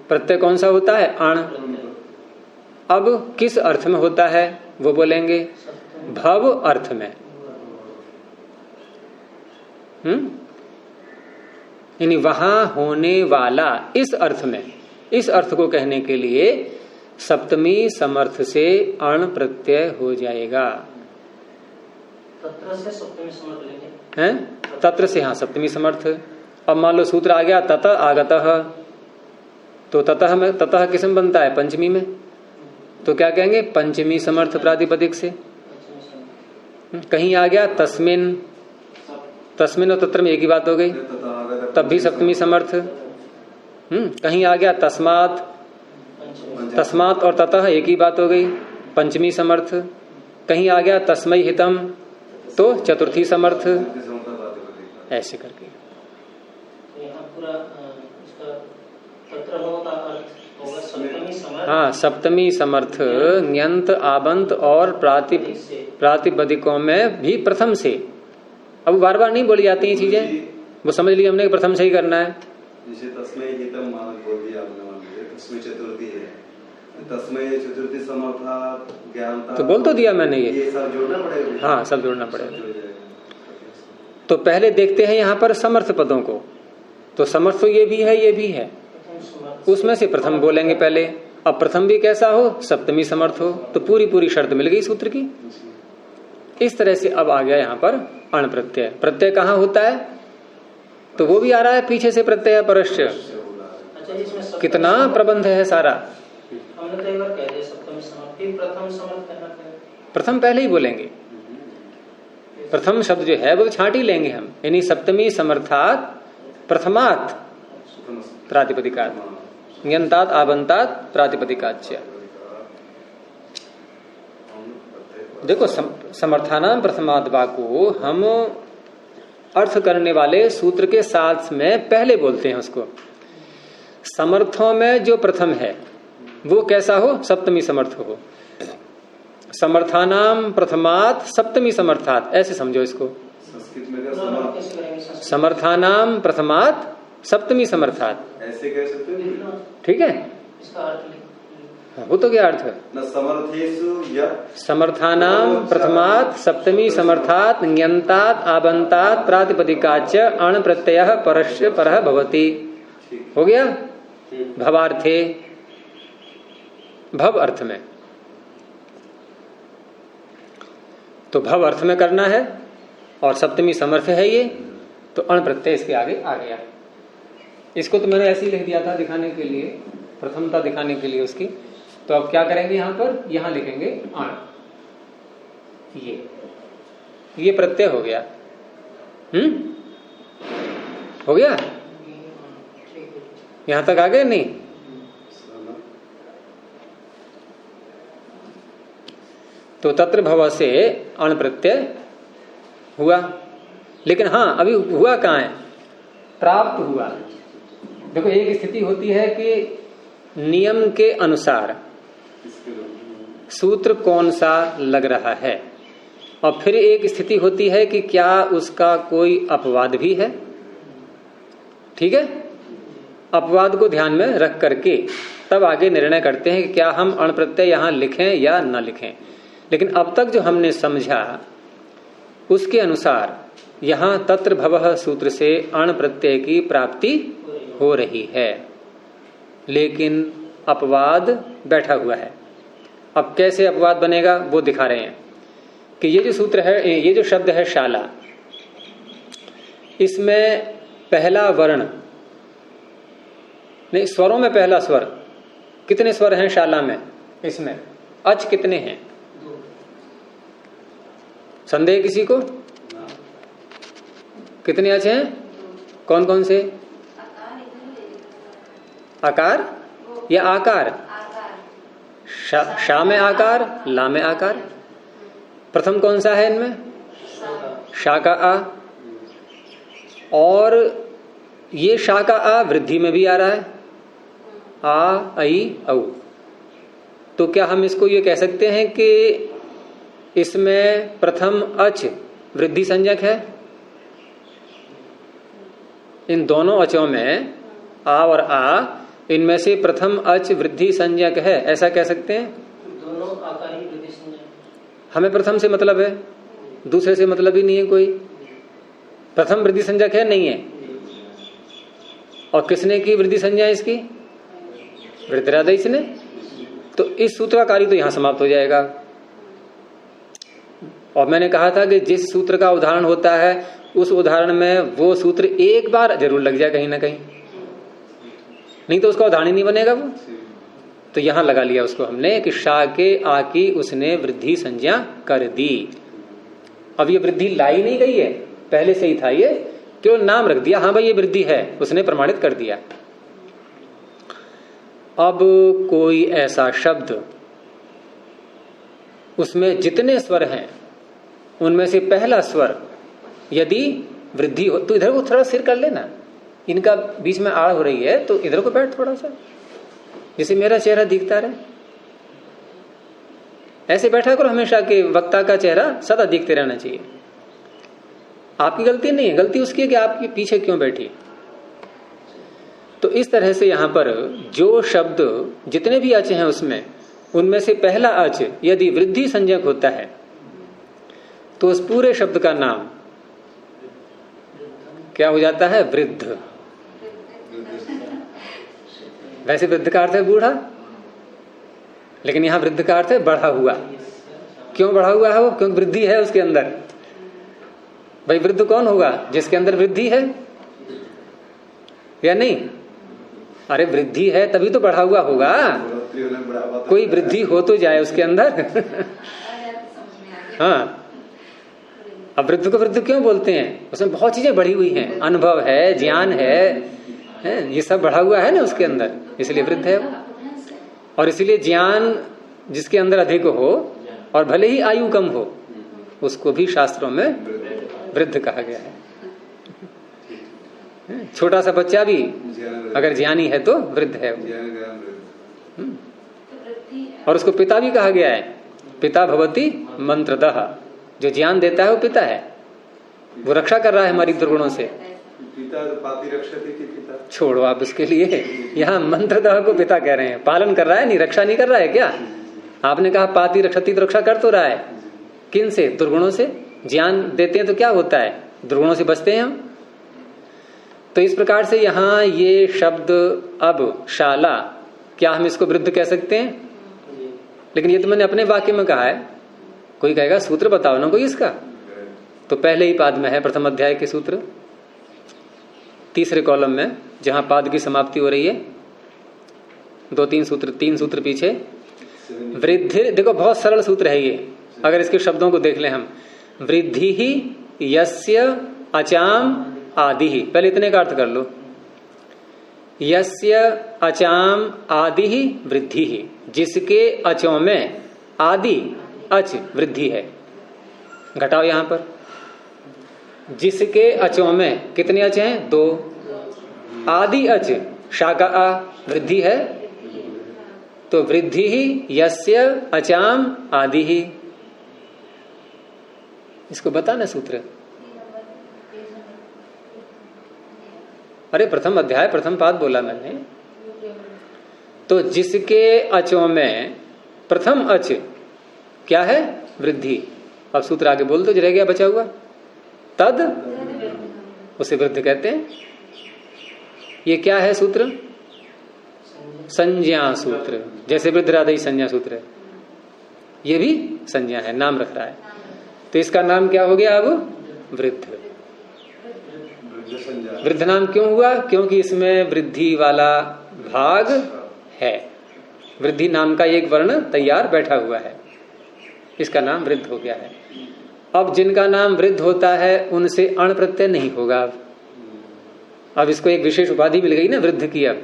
प्रत्यय कौन सा होता है? अण। अब किस अर्थ में होता है वो बोलेंगे? भव अर्थ में। यानी वहां होने वाला, इस अर्थ में, इस अर्थ को कहने के लिए सप्तमी समर्थ से अण प्रत्यय हो जाएगा।
तत्र से सप्तमी समर्थ लेंगे
हैं? तत्र से, हाँ, सप्तमी समर्थ। अब मान लो सूत्र आ गया तत आगतः, तो ततः में, ततः किसम बनता है? पंचमी में। तो क्या कहेंगे? पंचमी समर्थ प्रातिपदिक से। कहीं आ गया तस्मिन, तस्मिन और तत्र में एक ही बात हो गई, तब भी सप्तमी समर्थ। कहीं आ गया तस्मात, तस्मात और ततः एक ही बात हो गई, पंचमी समर्थ। कहीं आ गया तस्मै हितम, तो चतुर्थी समर्थ। ऐसे करके हाँ, सप्तमी समर्थ न्यंत, आबंत और प्रातिपदिकों में भी प्रथम से। अब बार बार नहीं बोली जाती ये चीजें, वो समझ लिया हमने प्रथम से ही करना है।
जैसे तस्मै हितम बोल दिया आपने, तस्मै चतुर्थी है, तस्मै चतुर्थी समर्था ज्ञानता,
तो बोल तो दिया मैंने
ये सब जोड़ना पड़ेगा।
हाँ, सब जोड़ना पड़ेगा। तो पहले देखते हैं यहाँ पर समर्थ पदों को। तो समर्थ तो ये भी है, ये भी है, उसमें से प्रथम बोलेंगे पहले। अब प्रथम भी कैसा हो? सप्तमी समर्थ हो। तो पूरी पूरी शर्त मिल गई सूत्र की। इस तरह से अब आ गया यहाँ पर अण प्रत्यय। प्रत्यय कहाँ होता है? तो वो भी आ रहा है पीछे से, प्रत्यय परश्च। कितना प्रबंध है सारा।
हमने तो एक बार कह दिया सप्तमी समर्थ, फिर प्रथम समर्थ कहना पड़ेगा।
प्रथम पहले ही बोलेंगे, प्रथम शब्द जो है वो तो छांट ही लेंगे हम। यानी सप्तमी समर्थात प्रथमात प्रातिपदिकात, न्यंतात आबंतात प्रातिपदिकाच्य। देखो समर्थानाम प्रथमाद्वा को हम अर्थ करने वाले सूत्र के साथ में पहले बोलते हैं उसको। समर्थों में जो प्रथम है वो कैसा हो? सप्तमी समर्थ हो। समर्थानाम प्रथमात सप्तमी समर्थात, ऐसे समझो इसको।
संस्कृत में क्या
कैसे करेंगे संस्कृत?
समर्थानाम प्रथमात सप्तमी समर्थात,
ऐसे कह सकते हो?
ठीक है।
इसका अर्थ लिखो।
वो तो क्या अर्थ है?
न समर्थेषु या
समर्थानाम प्रथमात सप्तमी समर्थात ञन्तात् आबन्तात् प्रातिपदिकाच अण प्रत्ययः परस्य परः भवति। हो गया? भवार्थे, भव अर्थ में। तो भव अर्थ में करना है और सप्तमी समर्थ है ये, तो अण प्रत्यय इसके आगे आ गया। इसको तो मैंने ऐसे ही लिख दिया था दिखाने के लिए, प्रथमता दिखाने के लिए उसकी। तो अब क्या करेंगे यहाँ पर? यहाँ लिखेंगे अण, ये प्रत्यय हो गया। हो गया? यहां तक आ गए? नहीं? तो तत्र भव से अण प्रत्यय हुआ, लेकिन हाँ अभी हुआ कहाँ है? प्राप्त हुआ। देखो एक स्थिति होती है कि नियम के अनुसार सूत्र कौन सा लग रहा है, और फिर एक स्थिति होती है कि क्या उसका कोई अपवाद भी है। ठीक है? अपवाद को ध्यान में रख करके तब आगे निर्णय करते हैं कि क्या हम अण प्रत्यय यहां लिखें या न लिखें। लेकिन अब तक जो हमने समझा उसके अनुसार यहां तत्र भवः सूत्र से अण प्रत्यय की प्राप्ति हो रही है, लेकिन अपवाद बैठा हुआ है। अब कैसे अपवाद बनेगा वो दिखा रहे हैं कि ये जो सूत्र है, ये जो शब्द है शाला, इसमें पहला वर्ण नहीं, स्वरों में पहला स्वर। कितने स्वर हैं शाला में? इसमें अच कितने हैं? संदेह किसी को? कितने अच हैं? कौन कौन से? आकार या आकार? शा में आकार, ला में आकार। प्रथम कौन सा है इनमें? शा का आ। और ये शा का आ वृद्धि में भी आ रहा है, आ आई औ। तो क्या हम इसको ये कह सकते हैं कि इसमें प्रथम अच वृद्धि संज्ञक है? इन दोनों अचों में आ और आ, इनमें से प्रथम अच वृद्धि संज्ञक है, ऐसा कह सकते हैं?
दोनों आकार ही वृद्धि संज्ञक।
हमें प्रथम से मतलब है, दूसरे से मतलब ही नहीं है कोई। प्रथम वृद्धि संज्ञक है? नहीं है। और किसने की वृद्धि संज्ञा इसकी? वृद्धरादेश ने। तो इस सूत्र का कार्य तो यहां समाप्त हो जाएगा। और मैंने कहा था कि जिस सूत्र का उदाहरण होता है उस उदाहरण में वो सूत्र एक बार जरूर लग जाए कहीं ना कहीं, नहीं तो उसका उदाहरण ही नहीं बनेगा वो। तो यहां लगा लिया उसको हमने कि शा के आ की उसने वृद्धि संज्ञा कर दी। अब ये वृद्धि लाई नहीं गई है, पहले से ही था, ये केवल नाम रख दिया, हाँ भाई ये वृद्धि है, उसने प्रमाणित कर दिया। अब कोई ऐसा शब्द उसमें जितने स्वर हैं उनमें से पहला स्वर यदि वृद्धि हो, तो इधर को थोड़ा सिर कर लेना, इनका बीच में आड़ हो रही है तो इधर को बैठ थोड़ा सा, जैसे मेरा चेहरा दिखता रहे। ऐसे बैठा करो हमेशा कि वक्ता का चेहरा सदा दिखते रहना चाहिए। आपकी गलती नहीं है, गलती उसकी है कि आपके पीछे क्यों बैठी। तो इस तरह से यहां पर जो शब्द जितने भी अच हैं उसमें, उनमें से पहला अच यदि वृद्धि संज्ञक होता है तो उस पूरे शब्द का नाम क्या हो जाता है? वृद्ध। वैसे वृद्ध का अर्थ है बूढ़ा, लेकिन यहां वृद्ध का अर्थ है बढ़ा हुआ। क्यों बढ़ा हुआ है वो? क्योंकि वृद्धि है उसके अंदर। भाई वृद्ध कौन होगा? जिसके अंदर वृद्धि है या नहीं? अरे वृद्धि है तभी तो बढ़ा हुआ होगा, कोई वृद्धि हो तो जाए उसके अंदर। हाँ, अब वृद्ध को वृद्ध क्यों बोलते हैं? उसमें बहुत चीजें बढ़ी हुई हैं, अनुभव है, ज्ञान है, ये सब बढ़ा हुआ है ना उसके अंदर, इसलिए वृद्ध है वो। और इसलिए ज्ञान जिसके अंदर अधिक हो और भले ही आयु कम हो, उसको भी शास्त्रों में वृद्ध कहा गया है। छोटा सा बच्चा भी अगर ज्ञानी है तो वृद्ध है वो। और उसको पिता भी कहा गया है। पिता भवति मंत्रदः, जो ज्ञान देता है वो पिता है, वो रक्षा कर रहा है हमारी दुर्गुणों से।
पिता पाति रक्षति थी पिता,
छोड़ो आप उसके लिए, यहाँ मंत्रदः को पिता कह रहे हैं। पालन कर रहा है, नहीं रक्षा नहीं कर रहा है क्या? आपने कहा पाति रक्षति, तो रक्षा कर तो रहा है। किन से? दुर्गुणों से। ज्ञान देते हैं तो क्या होता है? दुर्गुणों से बचते हैं हम। तो इस प्रकार से यहाँ ये शब्द अब शाला, क्या हम इसको वृद्ध कह सकते हैं? लेकिन ये तो मैंने अपने वाक्य में कहा है। कोई कहेगा सूत्र बताओ ना कोई इसका, तो पहले ही पाद में है प्रथम अध्याय के सूत्र, तीसरे कॉलम में जहां पाद की समाप्ति हो रही है, 2-3 सूत्र, 3 सूत्र पीछे। वृद्धि, देखो बहुत सरल सूत्र है ये, अगर इसके शब्दों को देख लें हम। वृद्धि ही यस्य अचाम आदि ही, पहले इतने का अर्थ कर लो। यस्य अचाम आदि ही वृद्धि ही, जिसके अचों में आदि अच वृद्धि है। घटाओ यहां पर, जिसके अचों में कितने अच हैं? 2। आदि अच शाका आ वृद्धि है, तो वृद्धि ही यस्य अचाम आदि ही। इसको बताना सूत्र। अरे प्रथम अध्याय प्रथम पाद बोला मैंने। तो जिसके अचों में प्रथम अच क्या है? वृद्धि। अब सूत्र आगे बोल दो, जो रह गया बचा हुआ, तद, उसे वृद्ध कहते हैं। ये क्या है सूत्र? संज्ञा सूत्र। जैसे वृद्धरादि संज्ञा सूत्र है, ये भी संज्ञा है, नाम रख रहा है। तो इसका नाम क्या हो गया अब? वृद्ध। वृद्ध नाम क्यों हुआ? क्योंकि इसमें वृद्धि वाला भाग है। वृद्धि नाम का एक वर्ण तैयार बैठा हुआ है, इसका नाम वृद्ध हो गया है। अब जिनका नाम वृद्ध होता है उनसे अण प्रत्यय नहीं होगा। अब इसको एक विशेष उपाधि मिल गई ना वृद्ध की। अब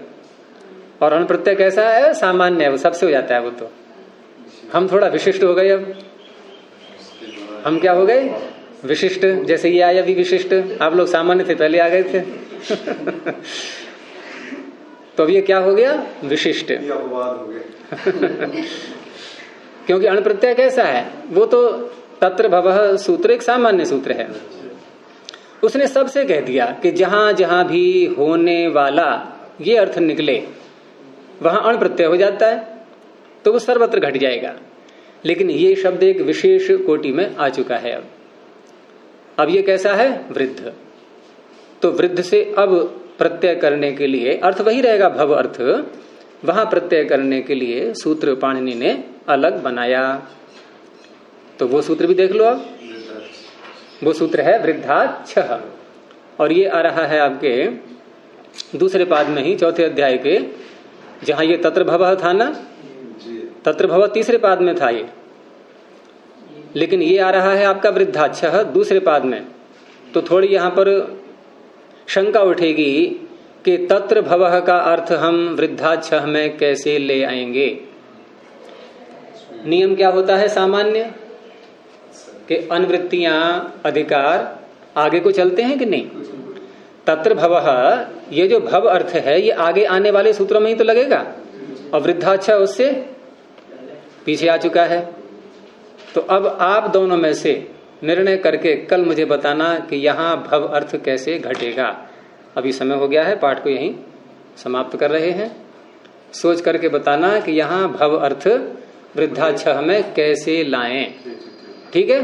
और अण प्रत्यय कैसा है? सामान्य है, वो सबसे हो जाता है। वो तो हम थोड़ा विशिष्ट हो गए। अब हम क्या हो गए? विशिष्ट। जैसे ये आया भी विशिष्ट, आप लोग सामान्य थे, पहले आ गए थे। तो अब ये क्या हो गया? विशिष्ट।
अपवाद हो गए।
क्योंकि अण प्रत्यय कैसा है? वो तो तत्र भवः सूत्र एक सामान्य सूत्र है। उसने सबसे कह दिया कि जहां जहां भी होने वाला ये अर्थ निकले वहां अण प्रत्यय हो जाता है, तो वो सर्वत्र घट जाएगा। लेकिन ये शब्द एक विशेष कोटि में आ चुका है। अब ये कैसा है? वृद्ध। तो वृद्ध से अब प्रत्यय करने के लिए अर्थ वही रहेगा, भव अर्थ। वहां प्रत्यय करने के लिए सूत्र पाणिनि ने अलग बनाया। तो वो सूत्र भी देख लो। अब वो सूत्र है वृद्धाच्छः, और ये आ रहा है आपके दूसरे पाद में ही, चौथे अध्याय के, जहां ये तत्र भवः था ना, तत्र भवः तीसरे पाद में था ये, लेकिन ये आ रहा है आपका वृद्धाच्छः दूसरे पाद में। तो थोड़ी यहां पर शंका उठेगी कि तत्र भवः का अर्थ हम वृद्धाच्छः में कैसे ले आएंगे। नियम क्या होता है सामान्य, कि अनुवृत्तियां अधिकार आगे को चलते हैं कि नहीं। तत्र भवः, ये जो भव अर्थ है ये आगे आने वाले सूत्रों में ही तो लगेगा, और वृद्धाच्छः उससे पीछे आ चुका है। तो अब आप दोनों में से निर्णय करके कल मुझे बताना कि यहाँ भव अर्थ कैसे घटेगा। अभी समय हो गया है, पाठ को यहीं समाप्त कर रहे हैं। सोच करके बताना कि यहाँ भव अर्थ वृद्धाच्छः में कैसे लाएं। ठीक है,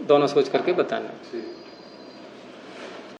दोनों सोच करके बताना।